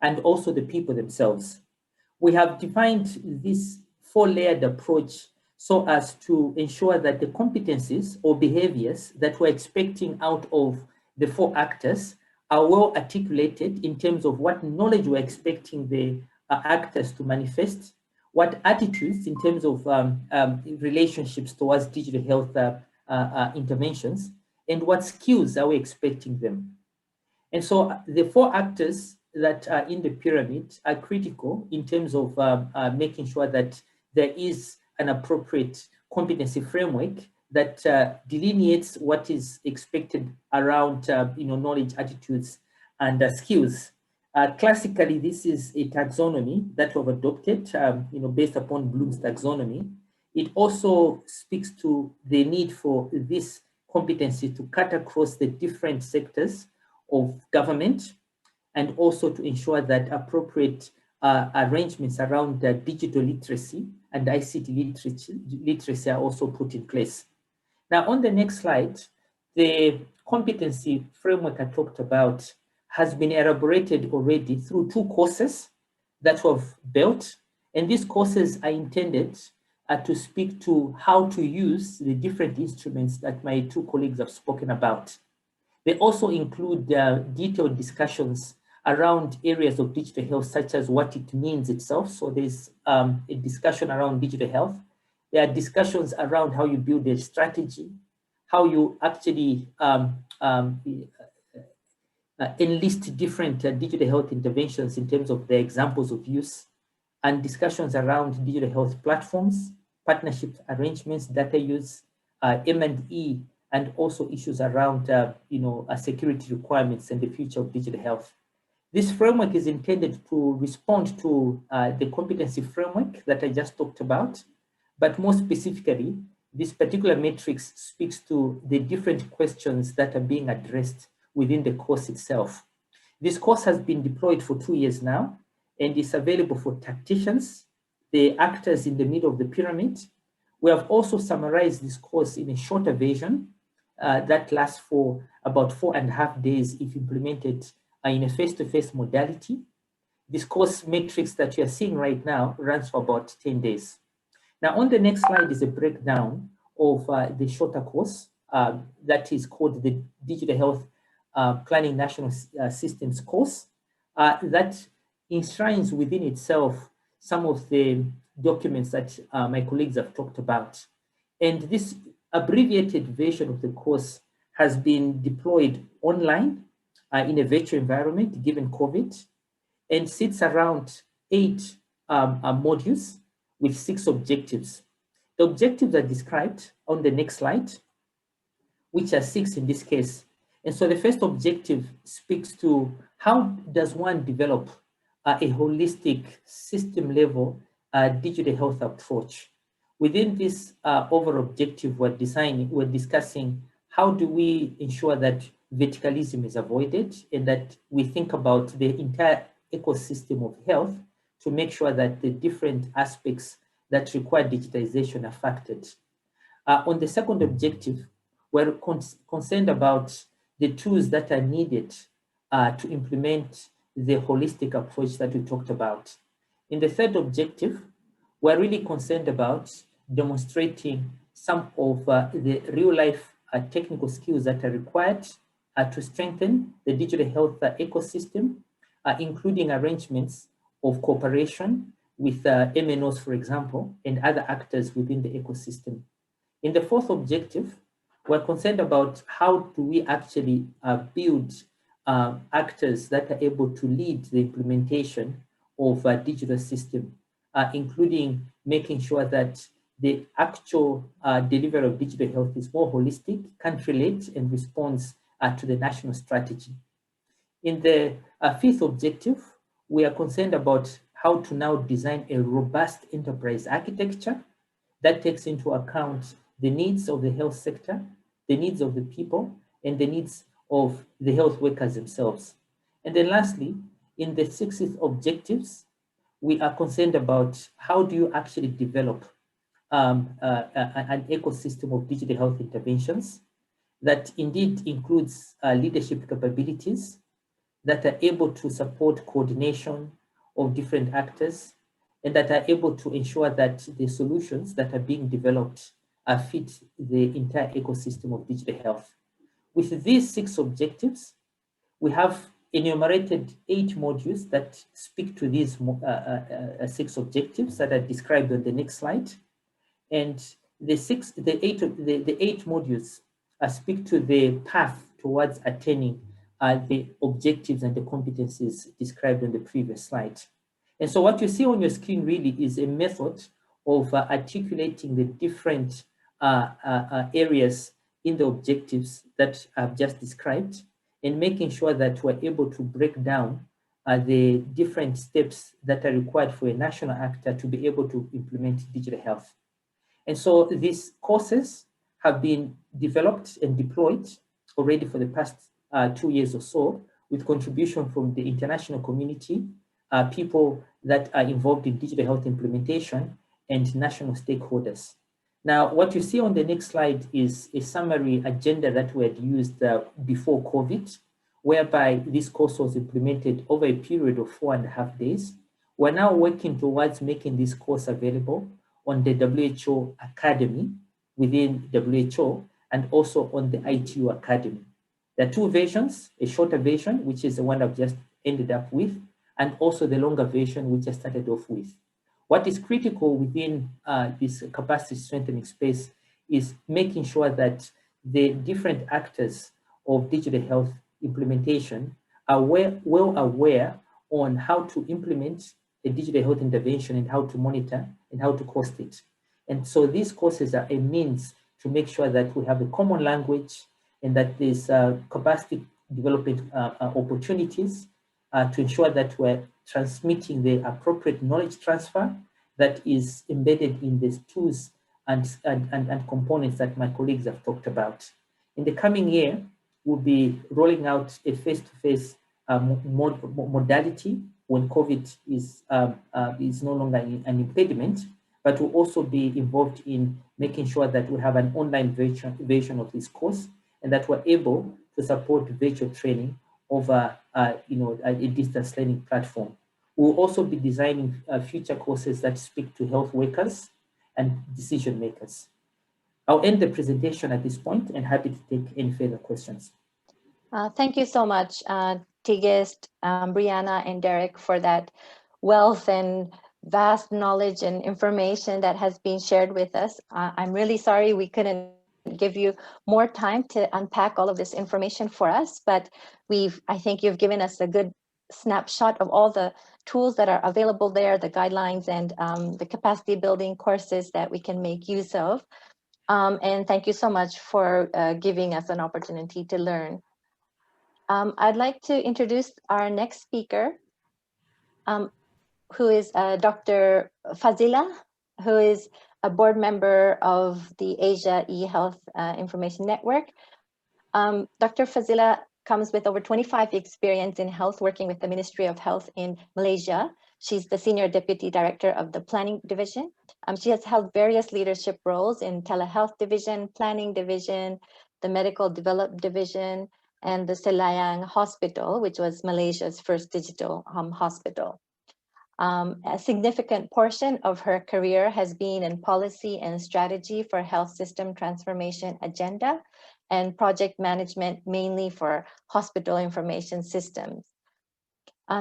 and also the people themselves. We have defined this 4-layered approach so as to ensure that the competencies or behaviors that we're expecting out of the 4 actors are well articulated in terms of what knowledge we're expecting the actors to manifest, what attitudes in terms of relationships towards digital health interventions, and what skills are we expecting them. And so the 4 actors that are in the pyramid are critical in terms of making sure that there is an appropriate competency framework that delineates what is expected around knowledge, attitudes, and skills. Classically, this is a taxonomy that we've adopted, based upon Bloom's taxonomy. It also speaks to the need for this competency to cut across the different sectors of government, and also to ensure that appropriate arrangements around digital literacy and ICT literacy are also put in place. Now, on the next slide, the competency framework I talked about has been elaborated already through 2 courses that we've built. And these courses are intended to speak to how to use the different instruments that my 2 colleagues have spoken about. They also include detailed discussions around areas of digital health, such as what it means itself. So there's a discussion around digital health. There are discussions around how you build a strategy, how you actually enlist different digital health interventions in terms of the examples of use, and discussions around digital health platforms, partnership arrangements, data use, M&E, and also issues around security requirements and the future of digital health. This framework is intended to respond to the competency framework that I just talked about, but more specifically, this particular matrix speaks to the different questions that are being addressed within the course itself. This course has been deployed for 2 years now, and is available for tacticians, the actors in the middle of the pyramid. We have also summarized this course in a shorter version that lasts for about 4.5 days if implemented in a face-to-face modality. This course matrix that you are seeing right now runs for about 10 days. Now, on the next slide is a breakdown of the shorter course that is called the Digital Health Planning National Systems course that enshrines within itself some of the documents that my colleagues have talked about. And this abbreviated version of the course has been deployed online in a virtual environment given COVID, and sits around 8 modules with 6 objectives. The objectives are described on the next slide, which are 6 in this case. And so the first objective speaks to how does one develop a holistic system level digital health approach. Within this overall objective, we're discussing how do we ensure that verticalism is avoided, and that we think about the entire ecosystem of health to make sure that the different aspects that require digitization are factored. On the second objective, we're concerned about the tools that are needed to implement the holistic approach that we talked about. In the third objective, we're really concerned about demonstrating some of the real-life technical skills that are required to strengthen the digital health ecosystem, including arrangements of cooperation with MNOs, for example, and other actors within the ecosystem. In the fourth objective, we're concerned about how do we actually build actors that are able to lead the implementation of a digital system, including making sure that the actual delivery of digital health is more holistic, country-led, and responds to the national strategy. In the fifth objective, we are concerned about how to now design a robust enterprise architecture that takes into account the needs of the health sector, the needs of the people, and the needs of the health workers themselves. And then lastly, in the sixth objectives, we are concerned about how do you actually develop an ecosystem of digital health interventions that indeed includes leadership capabilities that are able to support coordination of different actors and that are able to ensure that the solutions that are being developed fit the entire ecosystem of digital health. With these 6 objectives, we have enumerated 8 modules that speak to these 6 objectives that are described on the next slide. And the 8 modules speak to the path towards attaining the objectives and the competencies described on the previous slide. And so what you see on your screen really is a method of articulating the different areas in the objectives that I've just described and making sure that we're able to break down the different steps that are required for a national actor to be able to implement digital health. And so these courses have been developed and deployed already for the past 2 years or so, with contribution from the international community, people that are involved in digital health implementation, and national stakeholders. Now, what you see on the next slide is a summary agenda that we had used before COVID, whereby this course was implemented over a period of 4.5 days. We're now working towards making this course available on the WHO Academy within WHO and also on the ITU Academy. There are 2 versions, a shorter version, which is the one I've just ended up with, and also the longer version, which I started off with. What is critical within this capacity strengthening space is making sure that the different actors of digital health implementation are well aware on how to implement a digital health intervention and how to monitor and how to cost it. And so these courses are a means to make sure that we have a common language and that there's capacity development opportunities to ensure that we're transmitting the appropriate knowledge transfer that is embedded in these tools and components that my colleagues have talked about. In the coming year, we'll be rolling out a face-to-face modality when COVID is no longer an impediment, but we'll also be involved in making sure that we have an online version of this course and that we're able to support virtual training over a distance learning platform. We'll also be designing future courses that speak to health workers and decision makers. I'll end the presentation at this point and happy to take any further questions. Thank you so much, Tigist, Brianna, and Derek, for that wealth and vast knowledge and information that has been shared with us. I'm really sorry we couldn't give you more time to unpack all of this information for us, but I think you've given us a good snapshot of all the tools that are available there, the guidelines and the capacity building courses that we can make use of. And thank you so much for giving us an opportunity to learn. I'd like to introduce our next speaker, who is Dr. Fazila, who is a board member of the Asia eHealth Information Network. Dr. Fazila comes with over 25 experience in health, working with the Ministry of Health in Malaysia. She's the Senior Deputy Director of the Planning Division. She has held various leadership roles in Telehealth Division, Planning Division, the Medical Development Division, and the Selayang Hospital, which was Malaysia's first digital hospital. A significant portion of her career has been in policy and strategy for health system transformation agenda and project management, mainly for hospital information systems.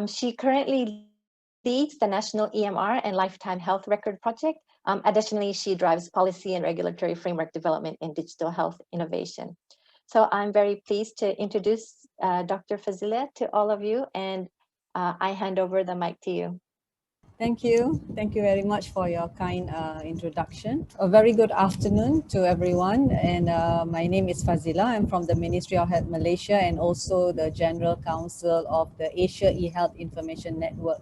She currently leads the National EMR and Lifetime Health Record Project. Additionally, she drives policy and regulatory framework development in digital health innovation. So I'm very pleased to introduce Dr. Fazila to all of you, and I hand over the mic to you. Thank you. Thank you very much for your kind introduction. A very good afternoon to everyone. And my name is Fazila. I'm from the Ministry of Health Malaysia and also the General Counsel of the Asia eHealth Information Network.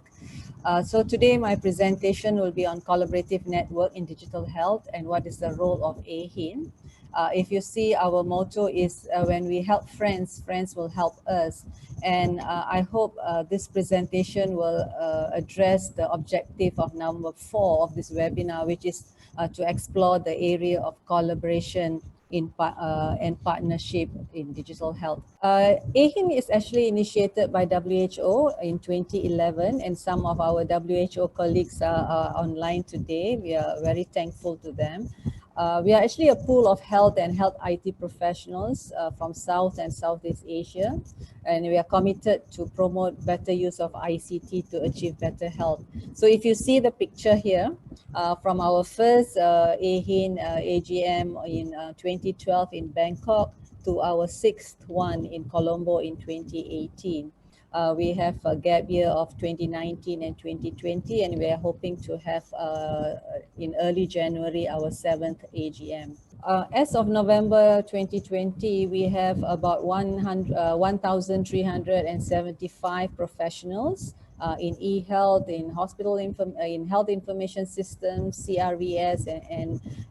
So today my presentation will be on collaborative network in digital health and what is the role of AeHIN. If you see, our motto is when we help friends, friends will help us. And I hope this presentation will address the objective of number 4 of this webinar, which is to explore the area of collaboration and partnership in digital health. AeHIN is actually initiated by WHO in 2011, and some of our WHO colleagues are online today. We are very thankful to them. We are actually a pool of health and health IT professionals from South and Southeast Asia, and we are committed to promote better use of ICT to achieve better health. So if you see the picture here, from our first AeHIN AGM in 2012 in Bangkok to our 6th one in Colombo in 2018. We have a gap year of 2019 and 2020, and we are hoping to have in early January our 7th AGM. As of November 2020, we have about 1,375 professionals in eHealth, in in health information systems, CRVS,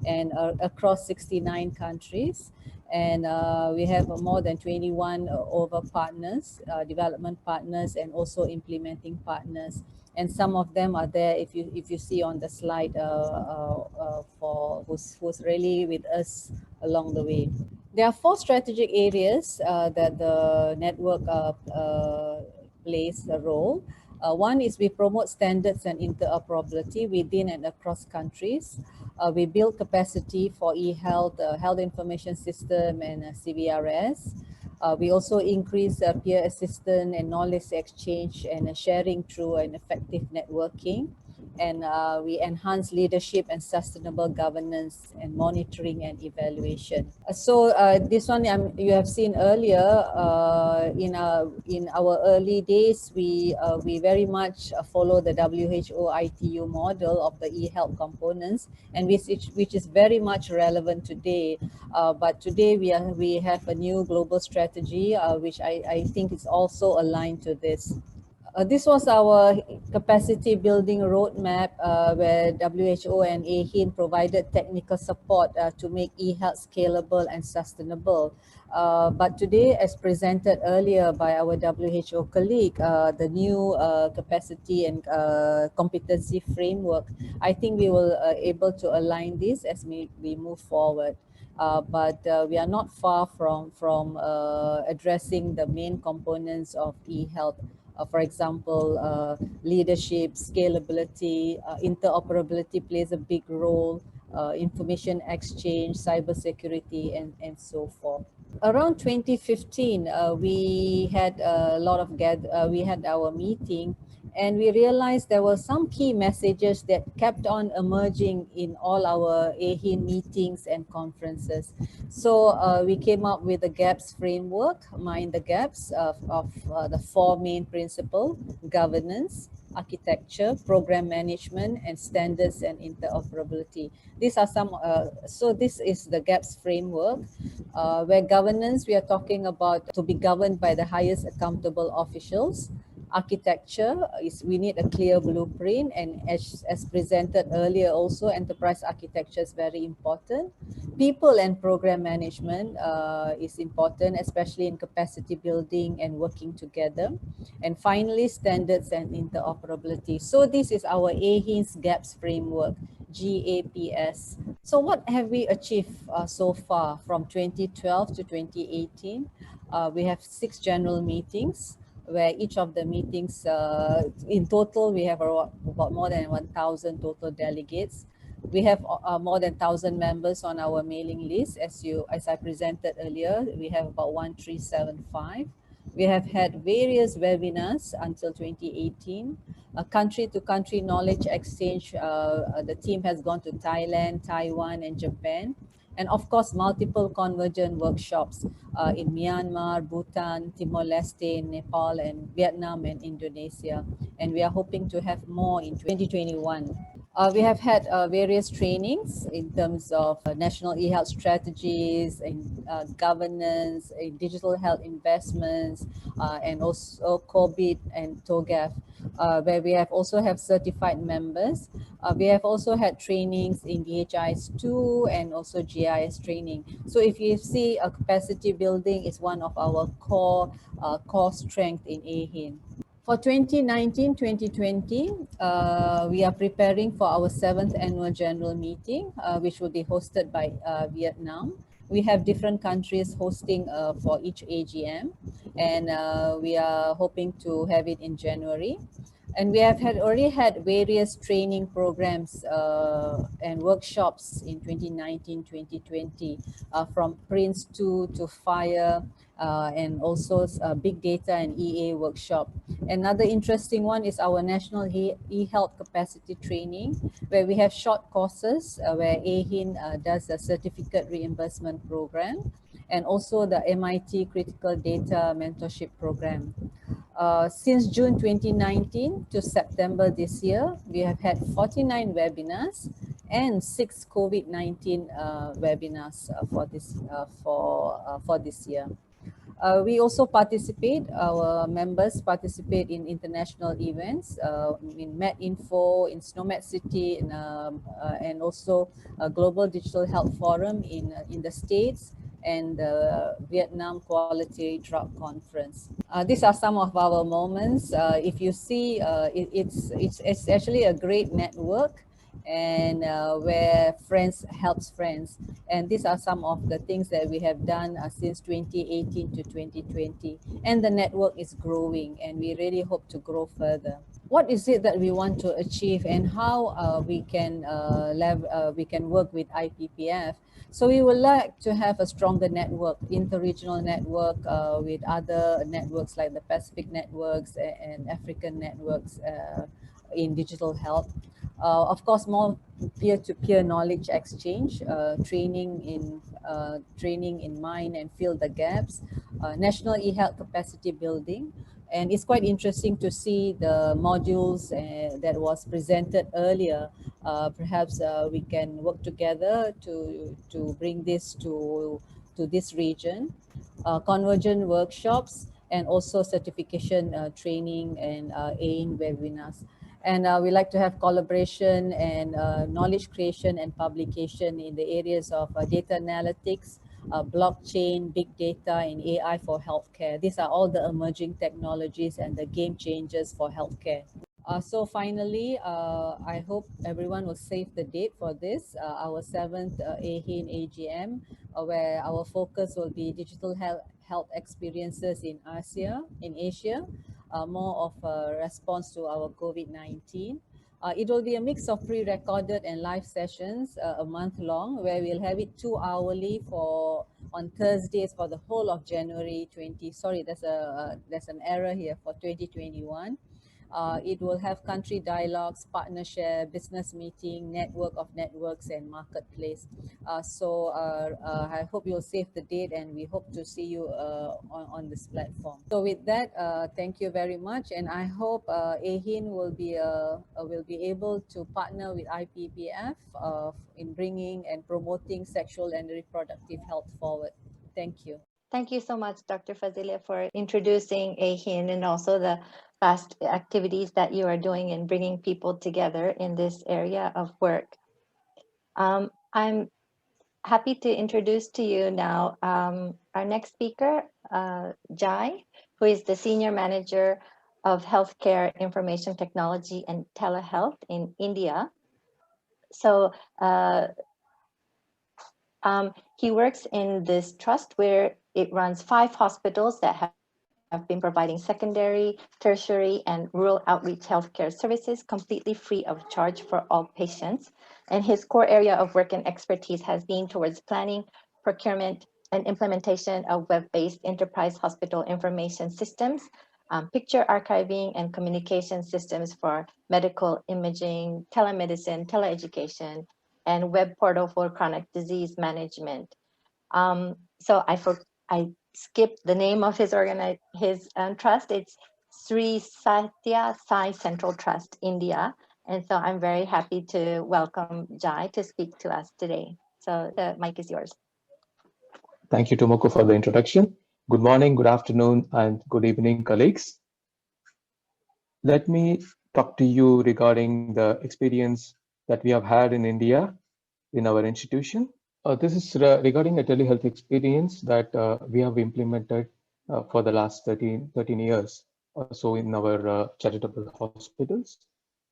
and across 69 countries. And we have more than 21 over partners, development partners, and also implementing partners. And some of them are there if you see on the slide for who's really with us along the way. There are 4 strategic areas that the network plays a role. One is we promote standards and interoperability within and across countries. We build capacity for eHealth, health information system, and CBRS. We also increase peer assistance and knowledge exchange and sharing through an effective networking. And we enhance leadership and sustainable governance and monitoring and evaluation. So this one you have seen earlier in our early days, we very much follow the WHO ITU model of the eHealth components, and which is very much relevant today. But today we have a new global strategy, which I think is also aligned to this. This was our capacity building roadmap where WHO and AeHIN provided technical support to make eHealth scalable and sustainable. But today, as presented earlier by our WHO colleague, the new capacity and competency framework, I think we will able to align this as we move forward. But we are not far from addressing the main components of eHealth. For example, leadership, scalability, interoperability plays a big role, information exchange, cybersecurity, and so forth. Around 2015, we had a lot of we had our meeting, and we realized there were some key messages that kept on emerging in all our AeHIN meetings and conferences. So we came up with the GAPS framework, Mind the Gaps, of the 4 main principles: governance, architecture, program management, and standards and interoperability. These are some, so this is the GAPS framework, where governance, we are talking about to be governed by the highest accountable officials. Architecture is we need a clear blueprint, and as presented earlier also, enterprise architecture is very important. People and program management is important, especially in capacity building and working together. And finally, standards and interoperability. So this is our AeHIN's GAPS framework, GAPS. So what have we achieved so far from 2012 to 2018? We have 6 general meetings, where each of the meetings, in total, we have about more than 1,000 total delegates. We have more than 1,000 members on our mailing list. As I presented earlier, we have about 1,375. We have had various webinars until 2018. Country-to-country knowledge exchange, the team has gone to Thailand, Taiwan, and Japan. and of course, multiple convergent workshops in Myanmar, Bhutan, Timor-Leste, Nepal, and Vietnam and Indonesia. And we are hoping to have more in 2021. We have had various trainings in terms of national eHealth strategies, in governance, in digital health investments, and also COVID and TOGAF, where we have also have certified members. We have also had trainings in DHIS2 and also GIS training. So if you see, capacity building is one of our core strength in AeHIN. For 2019-2020, we are preparing for our 7th annual general meeting, which will be hosted by Vietnam. We have different countries hosting for each AGM, and we are hoping to have it in January. And we have already had various training programs and workshops in 2019-2020, from Prince2 to FIRE, and also big data and EA workshop. Another interesting one is our national eHealth capacity training, where we have short courses where AeHIN does a certificate reimbursement program, and also the MIT critical data mentorship program. Since June 2019 to September this year, we have had 49 webinars and 6 COVID-19 webinars for this year. We also our members participate in international events, in MedInfo, in SNOMED City, and also a Global Digital Health Forum in the States, and the Vietnam Quality Drug Conference. These are some of our moments. If you see, it's actually a great network, and where friends helps friends. And these are some of the things that we have done since 2018 to 2020. And the network is growing, and we really hope to grow further. What is it that we want to achieve, and how we can work with IPPF? So we would like to have a stronger network, interregional network with other networks like the Pacific networks and African networks in digital health. Of course, more peer-to-peer knowledge exchange, training in mind and fill the gaps, national eHealth capacity building. And it's quite interesting to see the modules that was presented earlier. Perhaps we can work together to bring this to this region. Convergent workshops, and also certification training and AeHIN webinars. And we like to have collaboration and knowledge creation and publication in the areas of data analytics, blockchain, big data, and AI for healthcare. These are all the emerging technologies and the game changers for healthcare. So finally, I hope everyone will save the date for this, our 7th AeHIN AGM, where our focus will be digital health experiences in Asia, more of a response to our COVID-19. It will be a mix of pre-recorded and live sessions, a month long, where we'll have it 2 hourly on Thursdays for the whole of January 20. Sorry, there's an error here for 2021. It will have country dialogues, partnership, business meeting, network of networks, and marketplace. So I hope you'll save the date, and we hope to see you on this platform. So with that, thank you very much, and I hope AeHIN will be able to partner with IPPF in bringing and promoting sexual and reproductive health forward. Thank you. Thank you so much, Dr. Fazilia, for introducing AeHIN and also the vast activities that you are doing in bringing people together in this area of work. I'm happy to introduce to you now our next speaker, Jai, who is the Senior Manager of Healthcare Information Technology and Telehealth in India. So he works in this trust where it runs 5 hospitals that have been providing secondary, tertiary, and rural outreach healthcare services completely free of charge for all patients. And his core area of work and expertise has been towards planning, procurement, and implementation of web-based enterprise hospital information systems, picture archiving, and communication systems for medical imaging, telemedicine, teleeducation, and web portal for chronic disease management. So I skipped the name of his trust. It's Sri Satya Sai Central Trust, India. And so I'm very happy to welcome Jai to speak to us today. So the mic is yours. Thank you, Tomoko, for the introduction. Good morning, good afternoon, and good evening, colleagues. Let me talk to you regarding the experience that we have had in India in our institution. This is regarding a telehealth experience that we have implemented for the last 13 years or so in our charitable hospitals.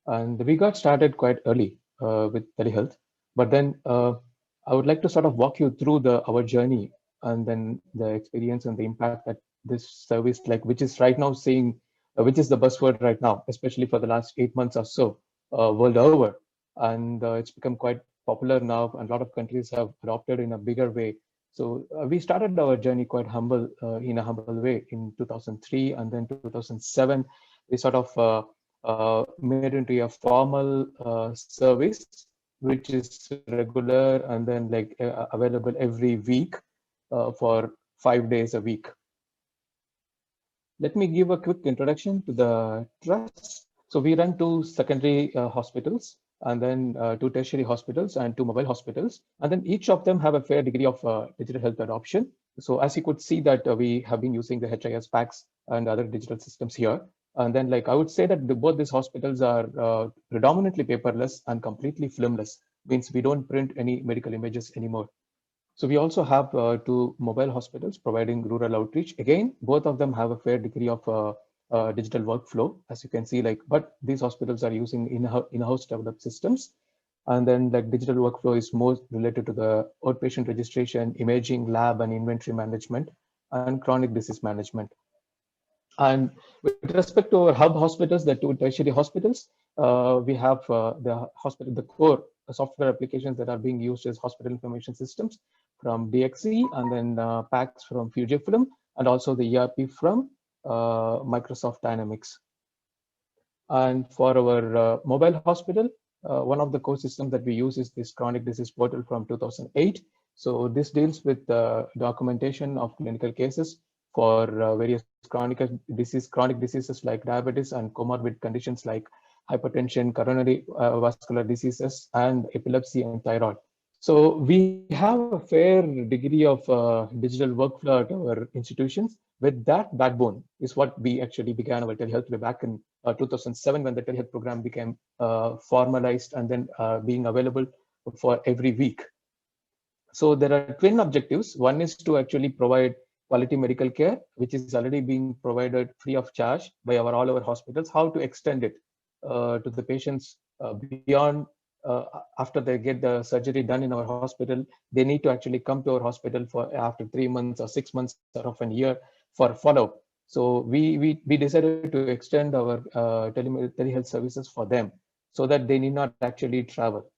And we got started quite early with telehealth, but then I would like to sort of walk you through our journey and then the experience and the impact that this service, like which is right now seeing, which is the buzzword right now, especially for the last 8 months or so, world over. And it's become quite popular now, and a lot of countries have adopted in a bigger way. So we started our journey quite humble, in a humble way in 2003, and then 2007, we sort of made into a formal service, which is regular and then like available every week for 5 days a week. Let me give a quick introduction to the trust. So we run 2 secondary hospitals, and then 2 tertiary hospitals and 2 mobile hospitals. And then each of them have a fair degree of digital health adoption. So as you could see that we have been using the HIS PACS and other digital systems here. And then like I would say that both these hospitals are predominantly paperless and completely filmless, means we don't print any medical images anymore. So we also have 2 mobile hospitals providing rural outreach. Again, both of them have a fair degree of digital workflow, as you can see, like, but these hospitals are using in-house developed systems. And then like digital workflow is more related to the outpatient registration, imaging, lab and inventory management, and chronic disease management. And with respect to our hub hospitals, the 2 tertiary hospitals, we have the core software applications that are being used as hospital information systems from DXE, and then PACS from Fujifilm, and also the ERP from Microsoft Dynamics. And for our mobile hospital, one of the core systems that we use is this chronic disease portal from 2008. So this deals with the documentation of clinical cases for various chronic diseases like diabetes and comorbid conditions like hypertension, coronary vascular diseases, and epilepsy and thyroid. So we have a fair degree of digital workflow at our institutions. With that backbone is what we actually began our telehealth way back in 2007, when the telehealth program became formalized and then being available for every week. So there are twin objectives. One is to actually provide quality medical care, which is already being provided free of charge by all our hospitals. How to extend it to the patients beyond after they get the surgery done in our hospital, they need to actually come to our hospital for after 3 months or 6 months or of a year for follow-up. So we decided to extend our telehealth services for them so that they need not actually travel.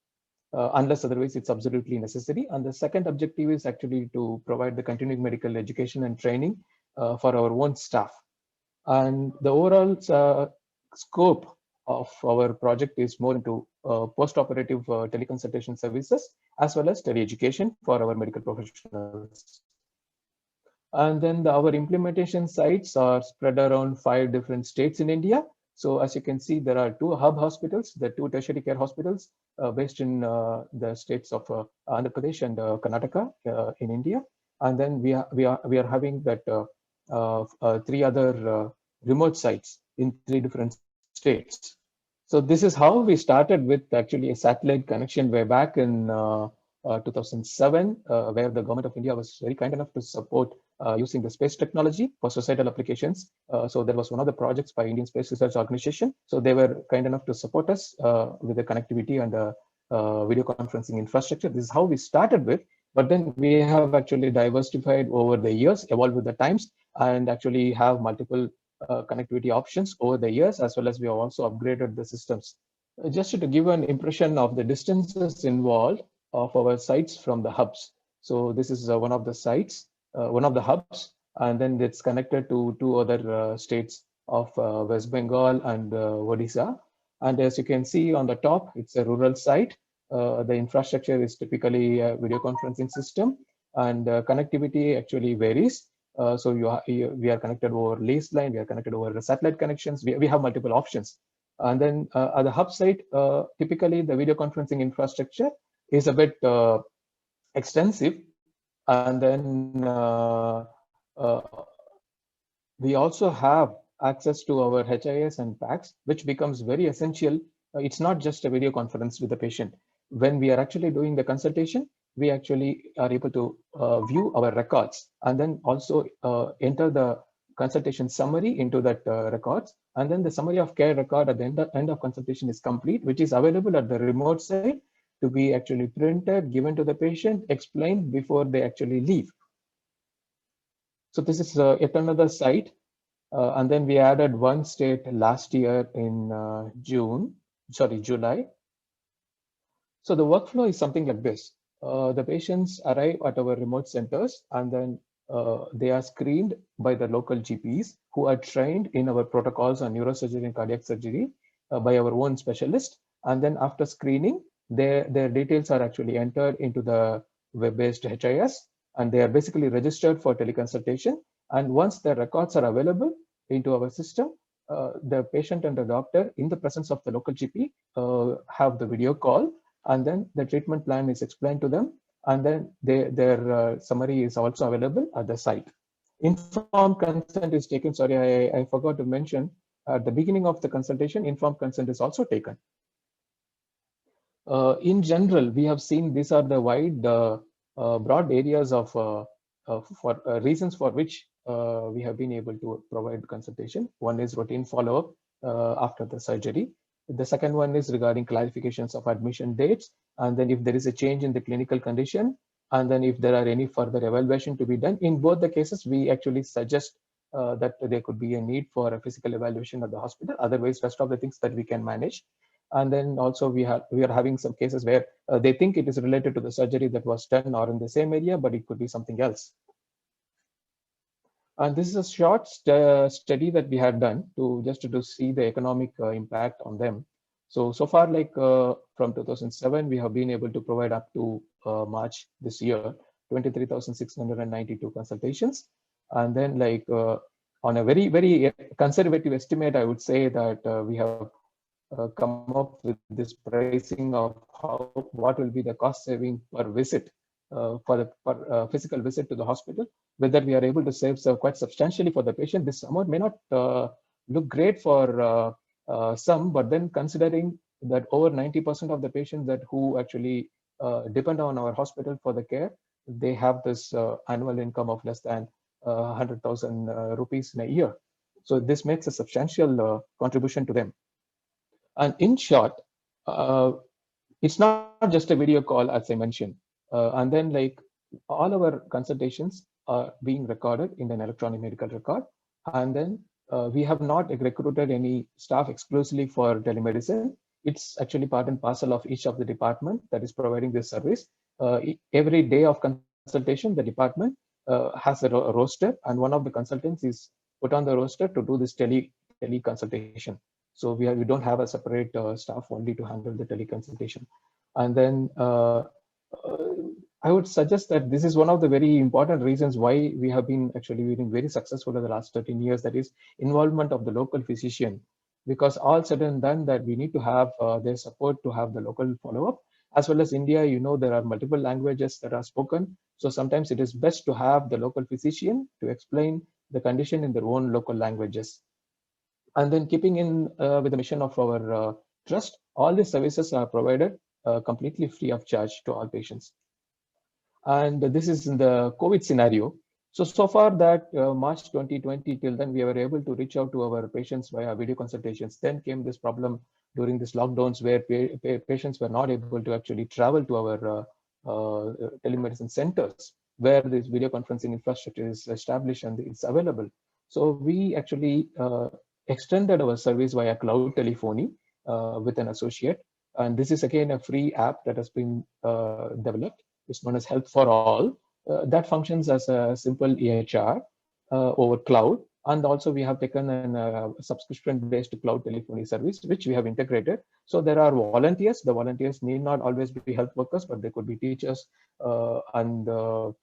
Unless otherwise it's absolutely necessary. And the second objective is actually to provide the continuing medical education and training for our own staff. And the overall scope of our project is more into post-operative teleconsultation services, as well as tele-education for our medical professionals. And then our implementation sites are spread around 5 different states in India. So as you can see, there are 2 hub hospitals, the 2 tertiary care hospitals based in the states of Andhra Pradesh and Karnataka in India. And then we are having that 3 other remote sites in 3 different states. So this is how we started with actually a satellite connection way back in 2007, where the government of India was very kind enough to support using the space technology for societal applications. So there was one of the projects by Indian Space Research Organization. So they were kind enough to support us with the connectivity and the video conferencing infrastructure. This is how we started with, but then we have actually diversified over the years, evolved with the times, and actually have multiple connectivity options over the years, as well as we have also upgraded the systems. Just to give an impression of the distances involved of our sites from the hubs. So this is one of the sites, one of the hubs, and then it's connected to 2 other states of West Bengal and Odisha. And as you can see on the top, it's a rural site. The infrastructure is typically a video conferencing system, and connectivity actually varies. So we are connected over leased line, we are connected over satellite connections. We have multiple options. And then at the hub site, typically the video conferencing infrastructure is a bit extensive. And then we also have access to our HIS and PACS, which becomes very essential. It's not just a video conference with the patient. When we are actually doing the consultation, we actually are able to view our records and then also enter the consultation summary into that records. And then the summary of care record at the end of consultation is complete, which is available at the remote site to be actually printed, given to the patient, explained before they actually leave. So this is yet another site. And then we added one state last year in July. So the workflow is something like this. The patients arrive at our remote centers, and then they are screened by the local GPs who are trained in our protocols on neurosurgery and cardiac surgery by our own specialist. And then after screening, their details are actually entered into the web-based HIS, and they are basically registered for teleconsultation. And once their records are available into our system, the patient and the doctor, in the presence of the local GP, have the video call, and then the treatment plan is explained to them, and then their summary is also available at the site. Informed consent is taken. Sorry, I forgot to mention at the beginning of the consultation, informed consent is also taken. In general, we have seen these are the wide, broad areas of reasons for which we have been able to provide consultation. One is routine follow-up after the surgery. The second one is regarding clarifications of admission dates, and then if there is a change in the clinical condition, and then if there are any further evaluation to be done. In both the cases, we actually suggest that there could be a need for a physical evaluation at the hospital. Otherwise, rest of the things that we can manage. And then also we are having some cases where they think it is related to the surgery that was done or in the same area, but it could be something else. And this is a short study that we had done to see the economic impact on them. So far, like from 2007, we have been able to provide up to March this year, 23,692 consultations. And then like on a very, very conservative estimate, I would say that we have come up with this pricing of what will be the cost saving per visit for the physical visit to the hospital. Whether we are able to save quite substantially for the patient. This amount may not look great for some, but then considering that over 90% of the patients who actually depend on our hospital for the care, they have this annual income of less than 100,000 rupees in a year. So this makes a substantial contribution to them. And in short, it's not just a video call, as I mentioned. And then like all our consultations are being recorded in an electronic medical record. And then we have not recruited any staff exclusively for telemedicine. It's actually part and parcel of each of the department that is providing this service. Every day of consultation, the department has a roster, and one of the consultants is put on the roster to do this teleconsultation. So we don't have a separate staff only to handle the teleconsultation. And then I would suggest that this is one of the very important reasons why we have been actually very successful in the last 13 years, that is involvement of the local physician. Because all said and done that we need to have their support to have the local follow-up. As well as India, there are multiple languages that are spoken. So sometimes it is best to have the local physician to explain the condition in their own local languages. And then keeping in with the mission of our trust, all these services are provided completely free of charge to all patients. And this is in the COVID scenario. So far that March 2020 till then, we were able to reach out to our patients via video consultations. Then came this problem during this lockdowns where patients were not able to actually travel to our telemedicine centers where this video conferencing infrastructure is established and it's available. So we actually extended our service via cloud telephony with an associate. And this is again a free app that has been developed. It's known as Health for All. That functions as a simple EHR over cloud. And also we have taken a subscription-based cloud telephony service, which we have integrated. So there are volunteers. The volunteers need not always be health workers, but they could be teachers and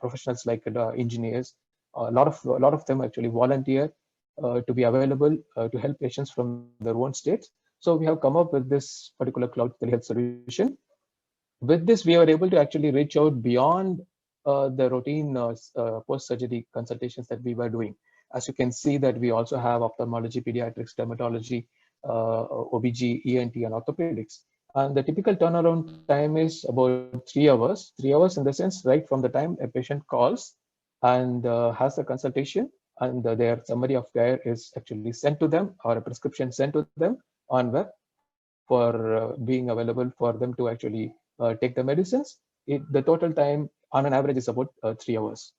professionals like engineers. A lot of them actually volunteer to be available to help patients from their own states. So we have come up with this particular cloud telehealth solution. With this, we are able to actually reach out beyond the routine post-surgery consultations that we were doing. As you can see that we also have ophthalmology, pediatrics, dermatology, OBG, ENT, and orthopedics. And the typical turnaround time is about 3 hours. 3 hours in the sense, right from the time a patient calls and has a consultation, and their summary of care is actually sent to them, or a prescription sent to them on web for being available for them to actually take the medicines. The total time on an average is about 3 hours.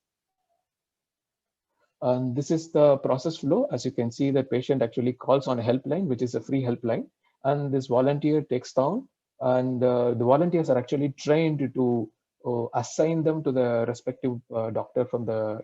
And this is the process flow. As you can see, the patient actually calls on a helpline, which is a free helpline, and this volunteer takes down, and the volunteers are actually trained to assign them to the respective doctor from the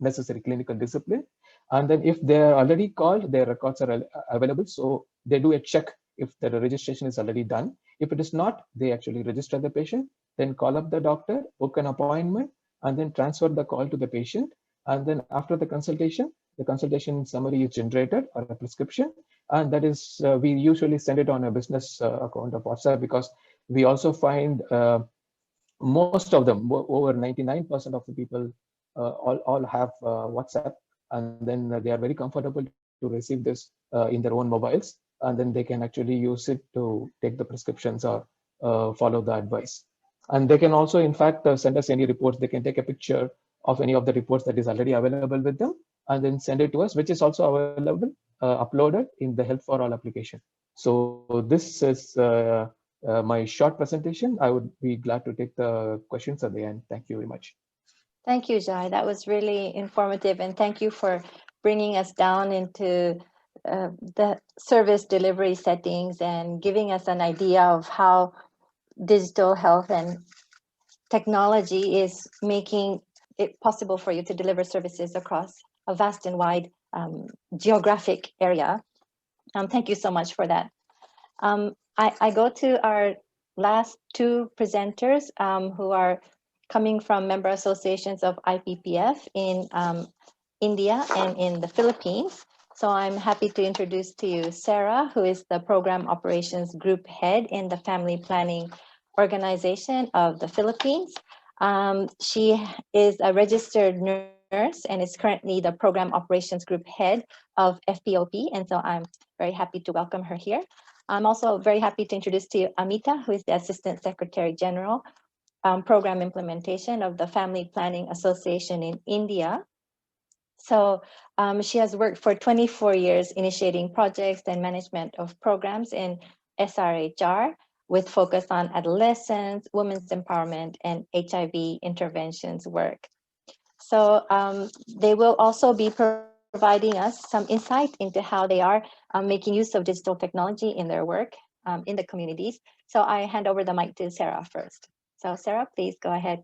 necessary clinical discipline. And then if they are already called, their records are available. So they do a check if the registration is already done. If it is not, they actually register the patient, then call up the doctor, book an appointment, and then transfer the call to the patient. And then after the consultation summary is generated, or a prescription, and that is we usually send it on a business account of WhatsApp, because we also find most of them, over 99% of the people, all have WhatsApp, and then they are very comfortable to receive this in their own mobiles, and then they can actually use it to take the prescriptions or follow the advice. And they can also, in fact, send us any reports. They can take a picture of any of the reports that is already available with them, and then send it to us, which is also available, uploaded in the Health for All application. So this is my short presentation. I would be glad to take the questions at the end. Thank you very much. Thank you, Jai. That was really informative, and thank you for bringing us down into the service delivery settings and giving us an idea of how digital health and technology is making it possible for you to deliver services across a vast and wide geographic area. Thank you so much for that. I go to our last two presenters who are coming from member associations of IPPF in India and in the Philippines. So I'm happy to introduce to you Sarah, who is the Program Operations Group Head in the Family Planning Organization of the Philippines. She is a registered nurse and is currently the Program Operations Group Head of FPOP. And so I'm very happy to welcome her here. I'm also very happy to introduce to you Amita, who is the Assistant Secretary General, Program Implementation of the Family Planning Association in India. So she has worked for 24 years initiating projects and management of programs in SRHR with focus on adolescents, women's empowerment, and HIV interventions work. So they will also be providing us some insight into how they are making use of digital technology in their work in the communities. So I hand over the mic to Sarah first. So Sarah, please go ahead.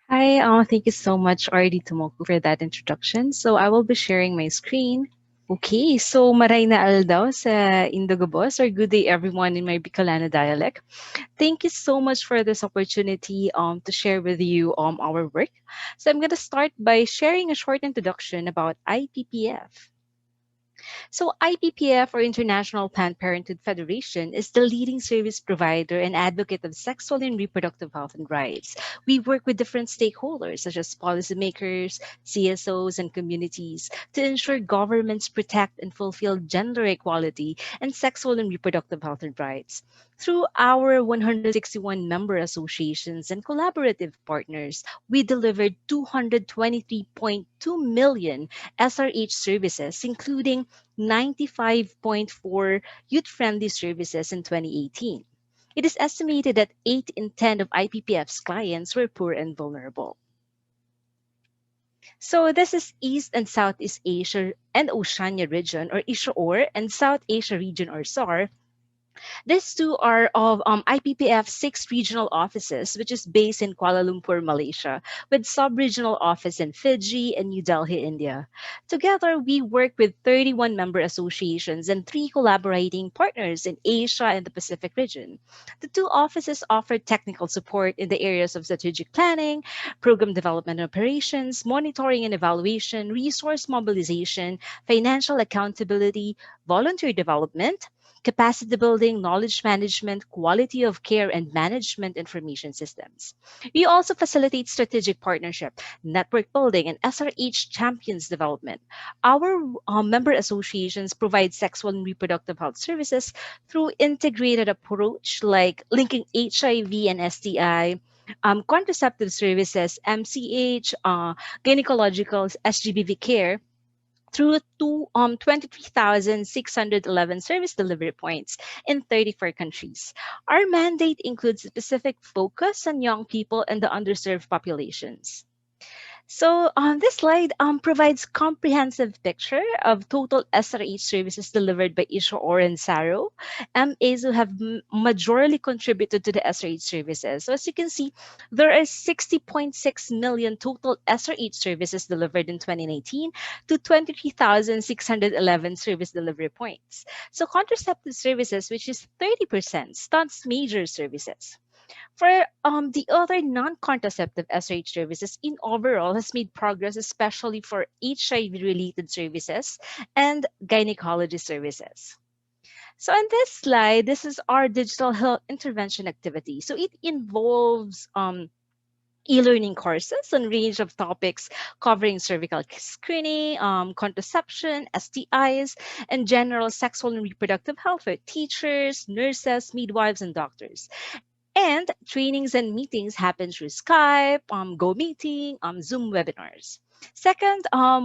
Hi, thank you so much, RD Tomoku, for that introduction. So I will be sharing my screen. Okay, so maray na aldaw sa Indogabos, or good day everyone in my Bicolano dialect. Thank you so much for this opportunity to share with you our work. So I'm going to start by sharing a short introduction about IPPF. So IPPF, or International Planned Parenthood Federation, is the leading service provider and advocate of sexual and reproductive health and rights. We work with different stakeholders such as policymakers, CSOs, and communities to ensure governments protect and fulfill gender equality and sexual and reproductive health and rights. Through our 161 member associations and collaborative partners, we delivered 223.2 million SRH services, including 95.4 youth-friendly services in 2018. It is estimated that 8 in 10 of IPPF's clients were poor and vulnerable. So this is East and Southeast Asia and Oceania region, or ISHOR, and South Asia region, or SAR, These two are of IPPF 6 regional offices, which is based in Kuala Lumpur, Malaysia, with sub-regional office in Fiji and New Delhi, India. Together, we work with 31 member associations and 3 collaborating partners in Asia and the Pacific region. The two offices offer technical support in the areas of strategic planning, program development and operations, monitoring and evaluation, resource mobilization, financial accountability, volunteer development, capacity building, knowledge management, quality of care, and management information systems. We also facilitate strategic partnership, network building, and SRH champions development. Our member associations provide sexual and reproductive health services through integrated approach like linking HIV and STI, contraceptive services, MCH, gynecological SGBV care, through 23,611 service delivery points in 34 countries. Our mandate includes specific focus on young people and the underserved populations. So this slide provides comprehensive picture of total SRH services delivered by ISHOR and SARO, MAs who have majorly contributed to the SRH services. So as you can see, there are 60.6 million total SRH services delivered in 2019 to 23,611 service delivery points. So contraceptive services, which is 30%, stunts major services. For the other non-contraceptive SRH services in overall has made progress, especially for HIV-related services and gynecology services. So on this slide, this is our digital health intervention activity. So it involves e-learning courses on a range of topics covering cervical screening, contraception, STIs, and general sexual and reproductive health for teachers, nurses, midwives, and doctors. And trainings and meetings happen through Skype, Go Meeting, Zoom webinars. Second,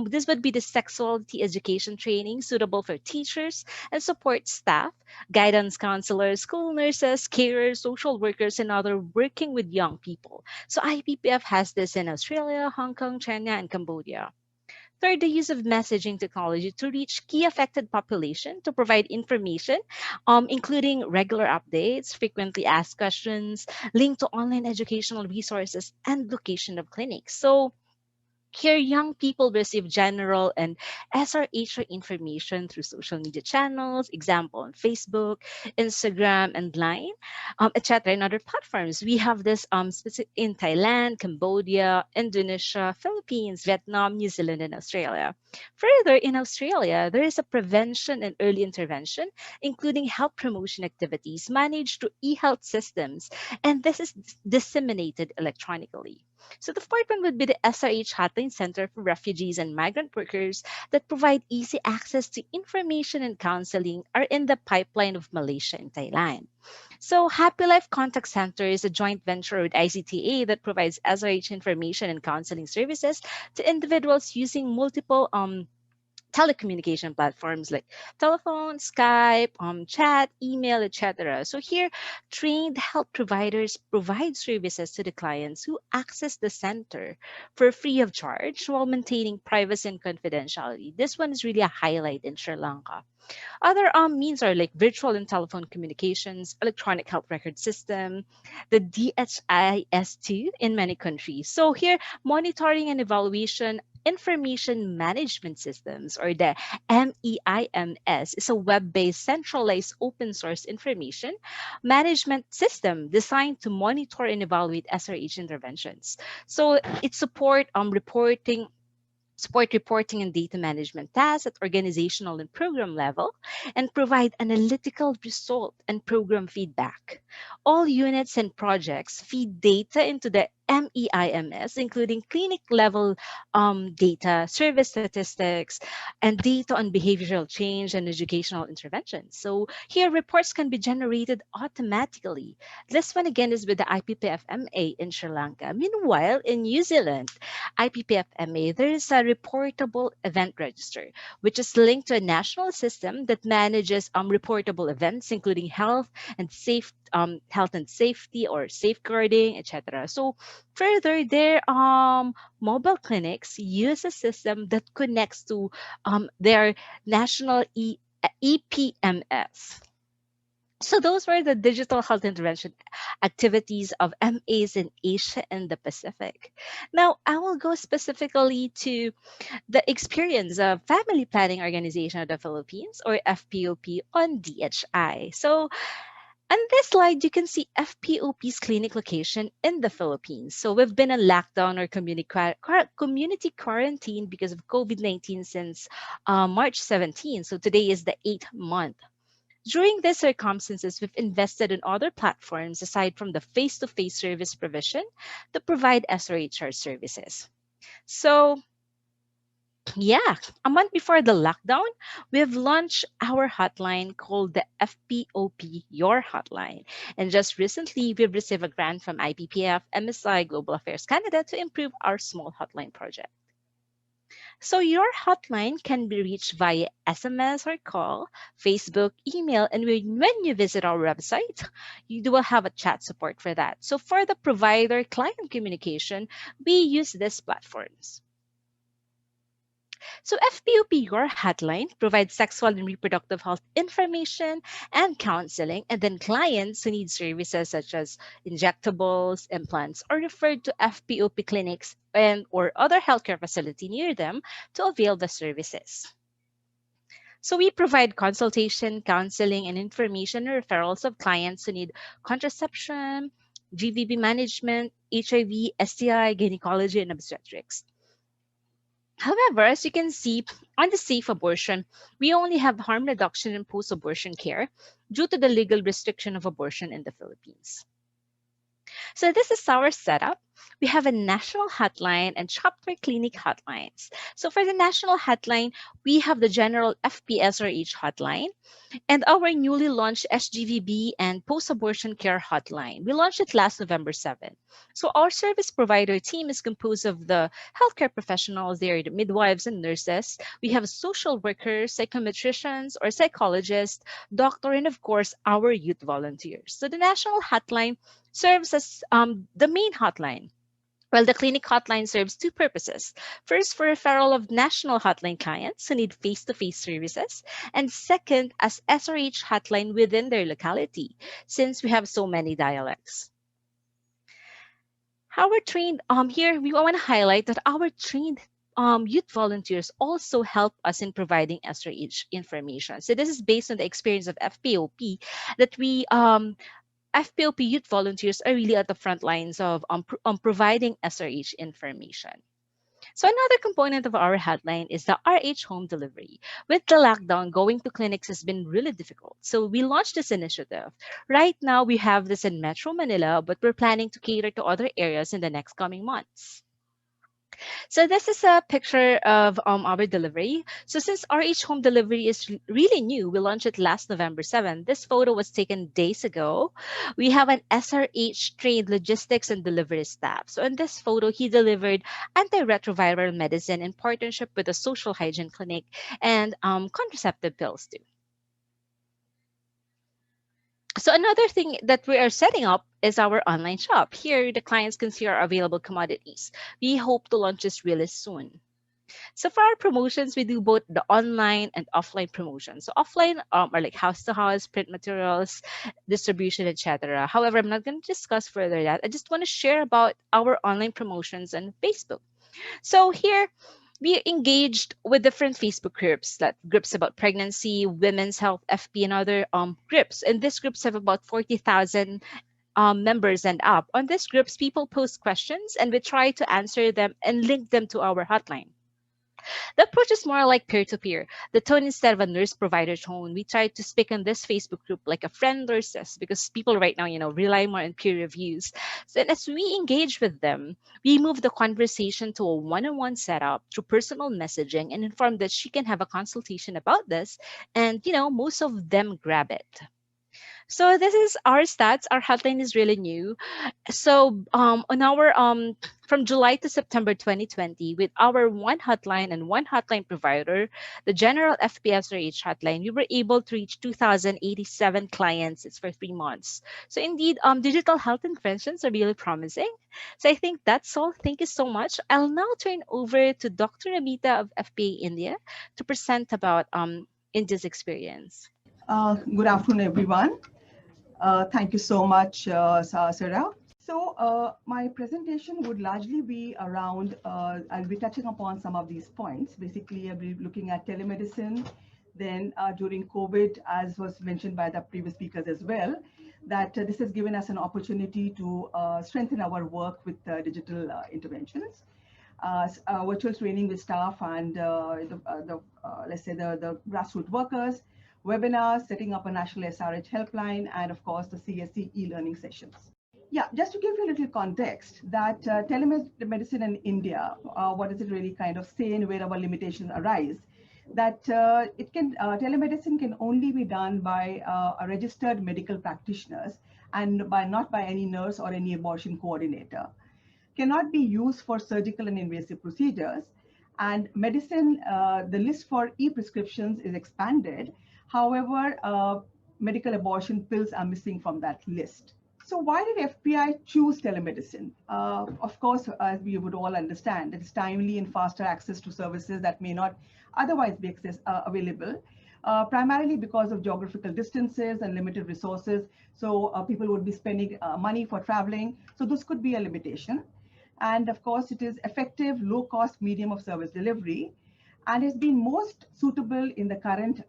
this would be the sexuality education training suitable for teachers and support staff, guidance counselors, school nurses, carers, social workers, and other working with young people. So IPPF has this in Australia, Hong Kong, China, and Cambodia. Third, the use of messaging technology to reach key affected population to provide information, including regular updates, frequently asked questions, link to online educational resources, and location of clinics. So here, young people receive general and SRHR information through social media channels, example on Facebook, Instagram, and Line, etc. and other platforms. We have this in Thailand, Cambodia, Indonesia, Philippines, Vietnam, New Zealand, and Australia. Further, in Australia, there is a prevention and early intervention, including health promotion activities managed through eHealth systems, and this is disseminated electronically. So the fourth one would be the SRH Hotline Center for Refugees and Migrant Workers that provide easy access to information and counseling are in the pipeline of Malaysia and Thailand. So Happy Life Contact Center is a joint venture with ICTA that provides SRH information and counseling services to individuals using multiple telecommunication platforms like telephone, Skype, chat, email, etc. So here, trained health providers provide services to the clients who access the center for free of charge while maintaining privacy and confidentiality. This one is really a highlight in Sri Lanka. Other means are like virtual and telephone communications, electronic health record system, the DHIS2 in many countries. So here, monitoring and evaluation information management systems, or the MEIMS, is a web-based centralized open source information management system designed to monitor and evaluate SRH interventions. So it support reporting and data management tasks at organizational and program level, and provide analytical result and program feedback. All units and projects feed data into the MEIMS, including clinic level data, service statistics, and data on behavioral change and educational interventions. So here, reports can be generated automatically. This one again is with the IPPF-MA in Sri Lanka. Meanwhile, in New Zealand, IPPF-MA, there is a reportable event register, which is linked to a national system that manages reportable events, including health and safety or safeguarding, etc. So further, their mobile clinics use a system that connects to their national EPMS. So those were the digital health intervention activities of MAs in Asia and the Pacific. Now, I will go specifically to the experience of Family Planning Organization of the Philippines, or FPOP, on DHI. So on this slide, you can see FPOP's clinic location in the Philippines. So we've been on lockdown or community quarantine because of COVID-19 since March 17. So today is the 8th month. During these circumstances, we've invested in other platforms aside from the face-to-face service provision to provide SRHR services. So yeah, a month before the lockdown, we've launched our hotline called the FPOP Your Hotline. And just recently, we've received a grant from IPPF, MSI Global Affairs Canada to improve our small hotline project. So your hotline can be reached via SMS or call, Facebook, email, and when you visit our website, you will have a chat support for that. So for the provider-client communication, we use these platforms. So FPOP Your Hotline provides sexual and reproductive health information and counseling, and then clients who need services such as injectables, implants, are referred to FPOP clinics and or other healthcare facility near them to avail the services. So we provide consultation, counseling, and information referrals of clients who need contraception, GVB management, HIV, STI, gynecology, and obstetrics. However, as you can see, on the safe abortion, we only have harm reduction and post-abortion care due to the legal restriction of abortion in the Philippines. So this is our setup. We have a national hotline and chapter clinic hotlines. So for the national hotline, we have the general FPSRH hotline and our newly launched SGVB and post-abortion care hotline. We launched it last November 7. So our service provider team is composed of the healthcare professionals. They are the midwives and nurses. We have social workers, psychometricians or psychologists, doctor, and of course, our youth volunteers. So the national hotline serves as the main hotline. Well, the clinic hotline serves two purposes. First, for referral of national hotline clients who need face-to-face services, and second, as SRH hotline within their locality, since we have so many dialects. Our trained, here we want to highlight that our trained youth volunteers also help us in providing SRH information. So this is based on the experience of FPOP that we FPOP youth volunteers are really at the front lines of providing SRH information. So another component of our hotline is the RH home delivery. With the lockdown, going to clinics has been really difficult. So we launched this initiative. Right now, we have this in Metro Manila, but we're planning to cater to other areas in the next coming months. So this is a picture of our delivery. So since RH Home Delivery is really new, we launched it last November 7. This photo was taken days ago. We have an SRH trained logistics and delivery staff. So in this photo, he delivered antiretroviral medicine in partnership with a social hygiene clinic and contraceptive pills too. So another thing that we are setting up is our online shop. Here, the clients can see our available commodities. We hope to launch this really soon. So for our promotions, we do both the online and offline promotions. So offline are like house-to-house, print materials, distribution, etc. However, I'm not going to discuss further that. I just want to share about our online promotions on Facebook. So here, we engaged with different Facebook groups, that groups about pregnancy, women's health, FP, and other groups. And these groups have about 40,000 members and up. On these groups, people post questions and we try to answer them and link them to our hotline. The approach is more like peer-to-peer. The tone, instead of a nurse provider tone, we try to speak on this Facebook group like a friend or sis, because people right now, rely more on peer reviews. So as we engage with them, we move the conversation to a one-on-one setup through personal messaging and inform that she can have a consultation about this. And, most of them grab it. So this is our stats. Our hotline is really new. So on our from July to September 2020, with our one hotline and one hotline provider, the general FPSRH hotline, we were able to reach 2,087 clients. It's for 3 months. So indeed, digital health interventions are really promising. So I think that's all. Thank you so much. I'll now turn over to Dr. Amita of FPA India to present about India's experience. Good afternoon, everyone. Thank you so much, Sarah. So my presentation would largely be around, I'll be touching upon some of these points. Basically, I'll be looking at telemedicine. Then during COVID, as was mentioned by the previous speakers as well, that this has given us an opportunity to strengthen our work with digital interventions. Virtual training with staff and let's say the grassroots workers, webinars, setting up a national SRH helpline, and of course the CSC e-learning sessions. Yeah, just to give you a little context that telemedicine in India, what does it really kind of say and where our limitations arise? That telemedicine can only be done by a registered medical practitioners and not by any nurse or any abortion coordinator. Cannot be used for surgical and invasive procedures. And medicine, the list for e-prescriptions is expanded. However, medical abortion pills are missing from that list. So why did FPI choose telemedicine? Of course, as we would all understand, it's timely and faster access to services that may not otherwise be available, primarily because of geographical distances and limited resources. So people would be spending money for traveling. So this could be a limitation. And of course, it is effective, low-cost medium of service delivery, and has been most suitable in the current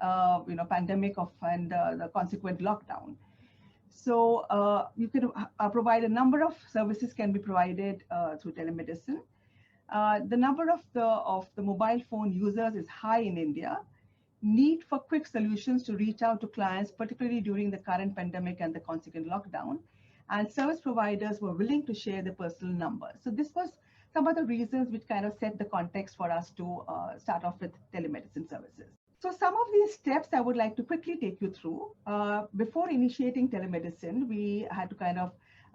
pandemic and the consequent lockdown. So you can provide a number of services can be provided through telemedicine. The number of the mobile phone users is high in India. Need for quick solutions to reach out to clients, particularly during the current pandemic and the consequent lockdown. And service providers were willing to share their personal numbers. So this was some of the reasons which kind of set the context for us to start off with telemedicine services. So some of these steps I would like to quickly take you through. Before initiating telemedicine, we had to kind of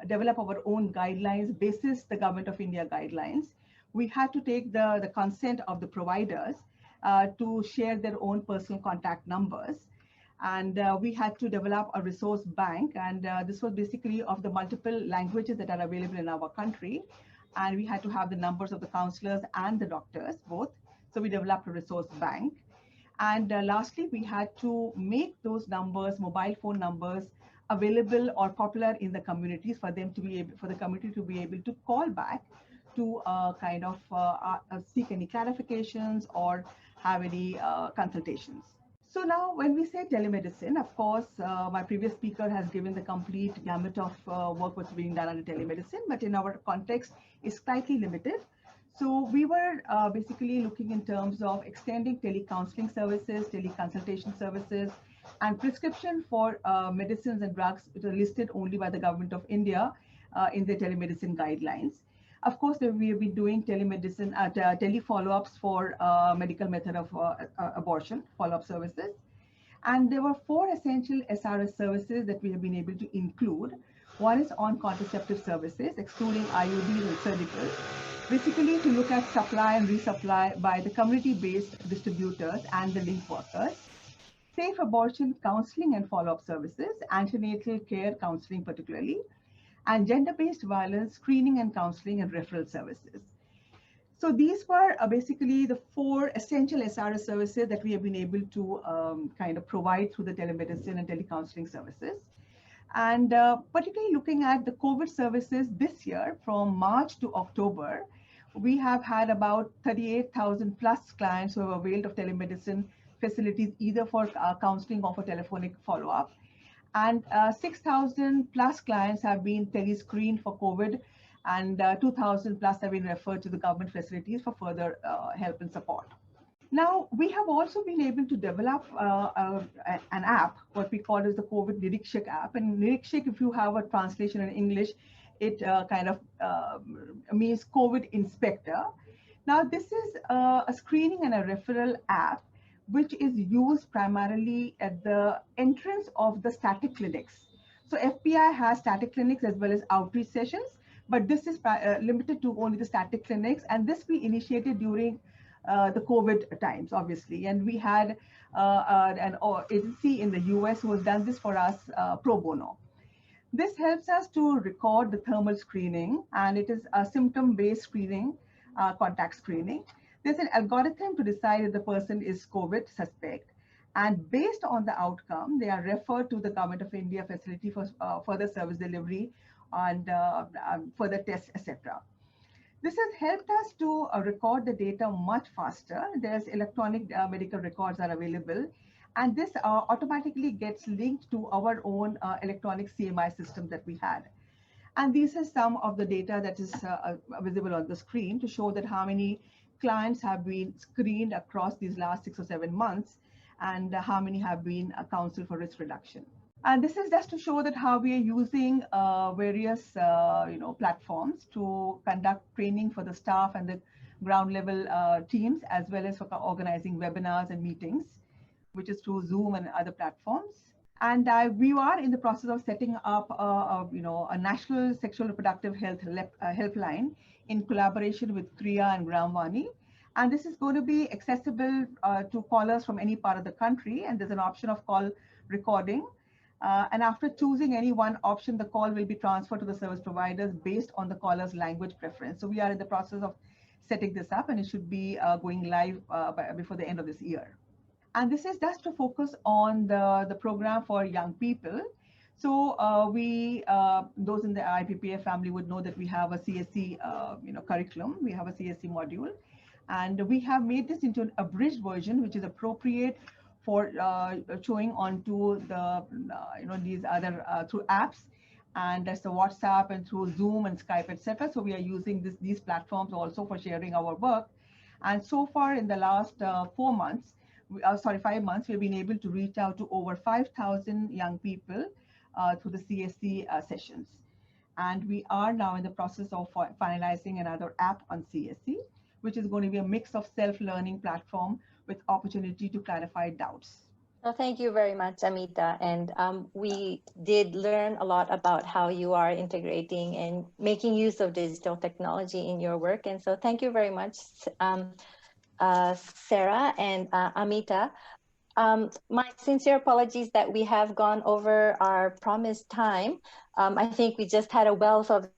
develop our own guidelines basis the Government of India guidelines. We had to take the consent of the providers to share their own personal contact numbers. And we had to develop a resource bank. And this was basically of the multiple languages that are available in our country. And we had to have the numbers of the counselors and the doctors, both. So we developed a resource bank. And lastly, we had to make those numbers, mobile phone numbers, available or popular in the communities for them to be able, for the community to be able to call back to kind of seek any clarifications or have any consultations. So now when we say telemedicine, of course, my previous speaker has given the complete gamut of work what's being done under telemedicine, but in our context is slightly limited. So we were basically looking in terms of extending telecounseling services, teleconsultation services, and prescription for medicines and drugs which are listed only by the Government of India in the telemedicine guidelines. Of course, we have been doing telemedicine, tele-follow-ups for medical method of abortion follow-up services. And there were 4 essential SRS services that we have been able to include. One is on contraceptive services, excluding IUDs and surgical, basically to look at supply and resupply by the community-based distributors and the link workers. Safe abortion counseling and follow-up services, antenatal care counseling particularly, and gender-based violence screening and counseling and referral services. So these were basically the 4 essential SRS services that we have been able to kind of provide through the telemedicine and telecounseling services. And particularly looking at the COVID services this year, from March to October, we have had about 38,000 plus clients who have availed of telemedicine facilities, either for counseling or for telephonic follow-up. And 6,000 plus clients have been tele-screened for COVID, and 2,000 plus have been referred to the government facilities for further help and support. Now, we have also been able to develop an app, what we call as the COVID Nirikshak app. And Nirikshak, if you have a translation in English, it kind of means COVID Inspector. Now, this is a screening and a referral app which is used primarily at the entrance of the static clinics. So FPI has static clinics as well as outreach sessions, but this is limited to only the static clinics. And this we initiated during the COVID times, obviously. And we had an agency in the US who has done this for us pro bono. This helps us to record the thermal screening, and it is a symptom-based screening, contact screening. There's an algorithm to decide if the person is COVID suspect. And based on the outcome, they are referred to the Government of India facility for further service delivery and further tests, etc. This has helped us to record the data much faster. There's electronic medical records are available, and this automatically gets linked to our own electronic CMI system that we had. And these are some of the data that is visible on the screen to show that how many clients have been screened across these last 6 or 7 months, and how many have been counseled for risk reduction. And this is just to show that how we are using various platforms to conduct training for the staff and the ground level teams, as well as for organizing webinars and meetings, which is through Zoom and other platforms. And we are in the process of setting up a national sexual reproductive health helpline in collaboration with Kriya and Gramvani. And this is going to be accessible to callers from any part of the country. And there's an option of call recording. And after choosing any one option, the call will be transferred to the service providers based on the caller's language preference. So we are in the process of setting this up, and it should be going live before the end of this year. And this is just to focus on the program for young people. So those in the IPPF family would know that we have a CSC curriculum. We have a CSC module. And we have made this into an abridged version, which is appropriate for showing onto the these other through apps, and that's the WhatsApp and through Zoom and Skype, etc. So we are using these platforms also for sharing our work. And so far in the last 5 months, we've been able to reach out to over 5,000 young people through the CSC sessions. And we are now in the process of finalizing another app on CSC, which is going to be a mix of self-learning platform with opportunity to clarify doubts. Well, thank you very much, Amita. And we did learn a lot about how you are integrating and making use of digital technology in your work. And so thank you very much, Sarah and Amita. My sincere apologies that we have gone over our promised time. I think we just had a wealth of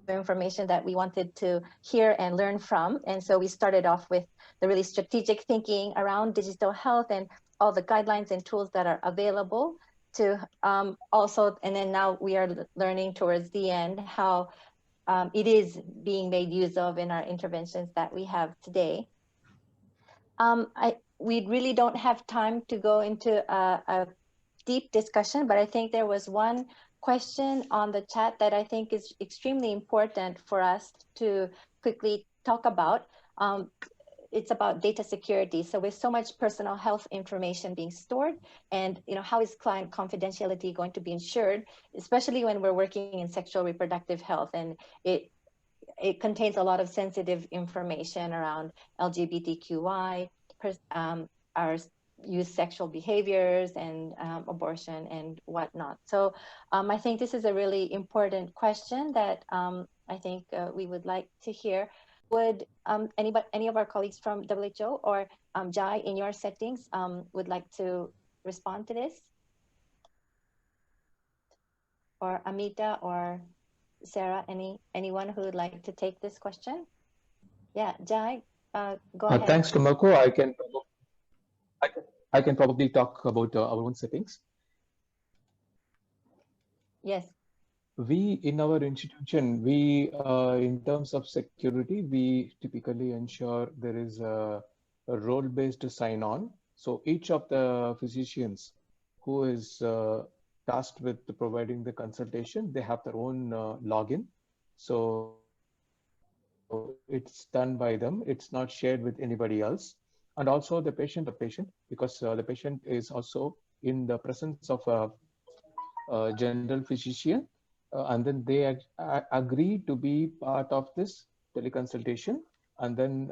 information that we wanted to hear and learn from. And so we started off with the really strategic thinking around digital health and all the guidelines and tools that are available to also, and then now we are learning towards the end how it is being made use of in our interventions that we have today. We really don't have time to go into a deep discussion, but I think there was one question on the chat that I think is extremely important for us to quickly talk about. It's about data security. So with so much personal health information being stored, and how is client confidentiality going to be ensured, especially when we're working in sexual reproductive health, and it contains a lot of sensitive information around LGBTQI, our youth sexual behaviors and abortion and whatnot. So I think this is a really important question that I think we would like to hear. Would any of our colleagues from WHO or Jai in your settings would like to respond to this? Or Amita or Sarah, anyone who would like to take this question? Yeah, Jai, go ahead. Thanks, Tomoko. I can probably talk about our own settings. Yes. We, in our institution, in terms of security, we typically ensure there is a role-based sign-on. So each of the physicians who is tasked with providing the consultation, they have their own login. So it's done by them. It's not shared with anybody else. And also the patient, because the patient is also in the presence of a general physician, and then they agree to be part of this teleconsultation, and then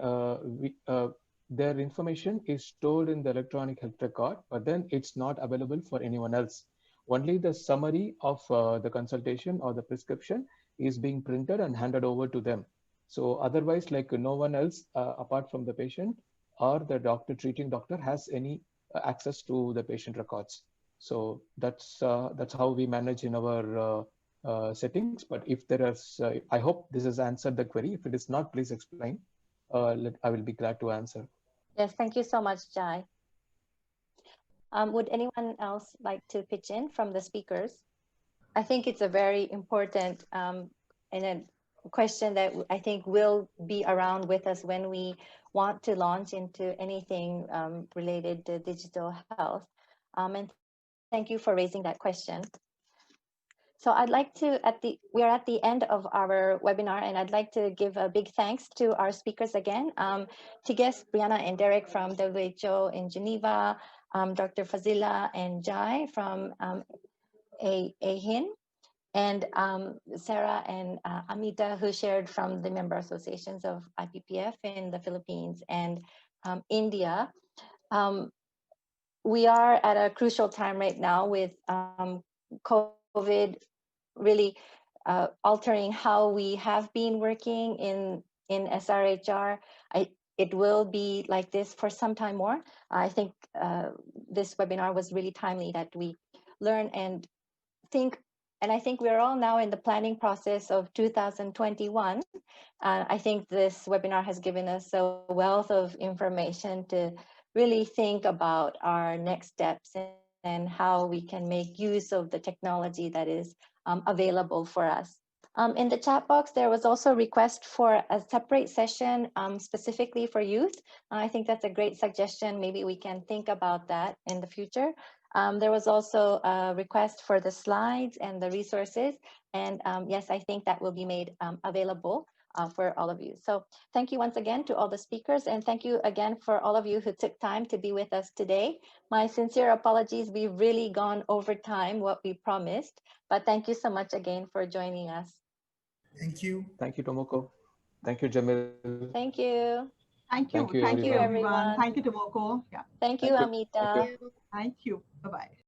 their information is stored in the electronic health record, but then it's not available for anyone else. Only the summary of the consultation or the prescription is being printed and handed over to them. So otherwise, like no one else apart from the patient or the treating doctor has any access to the patient records. So that's how we manage in our settings. But if there is, I hope this has answered the query. If it is not, please explain. I will be glad to answer. Yes, thank you so much, Jai. Would anyone else like to pitch in from the speakers? I think it's a very important and a question that I think will be around with us when we want to launch into anything related to digital health. And thank you for raising that question. So I'd like to, we are at the end of our webinar, and I'd like to give a big thanks to our speakers again. To guests, Brianna and Derek from WHO in Geneva, Dr. Fazila and Jai from AeHIN, and Sarah and Amita, who shared from the member associations of IPPF in the Philippines and India. We are at a crucial time right now with COVID really altering how we have been working in SRHR. It will be like this for some time more. I think this webinar was really timely that we learn and think, and I think we're all now in the planning process of 2021. I think this webinar has given us a wealth of information to really think about our next steps and how we can make use of the technology that is available for us. In the chat box, there was also a request for a separate session specifically for youth. I think that's a great suggestion. Maybe we can think about that in the future. There was also a request for the slides and the resources. And yes, I think that will be made available for all of you. So thank you once again to all the speakers, and thank you again for all of you who took time to be with us today. My sincere apologies, we've really gone over time what we promised, but thank you so much again for joining us. Thank you. Thank you, Tomoko. Thank you, Jamil. Thank you. Thank you. Thank you, Thank you, everyone. everyone. Thank you, Tomoko. Yeah. Thank you, Thank you. Amita. Thank you. Thank you. Bye-bye.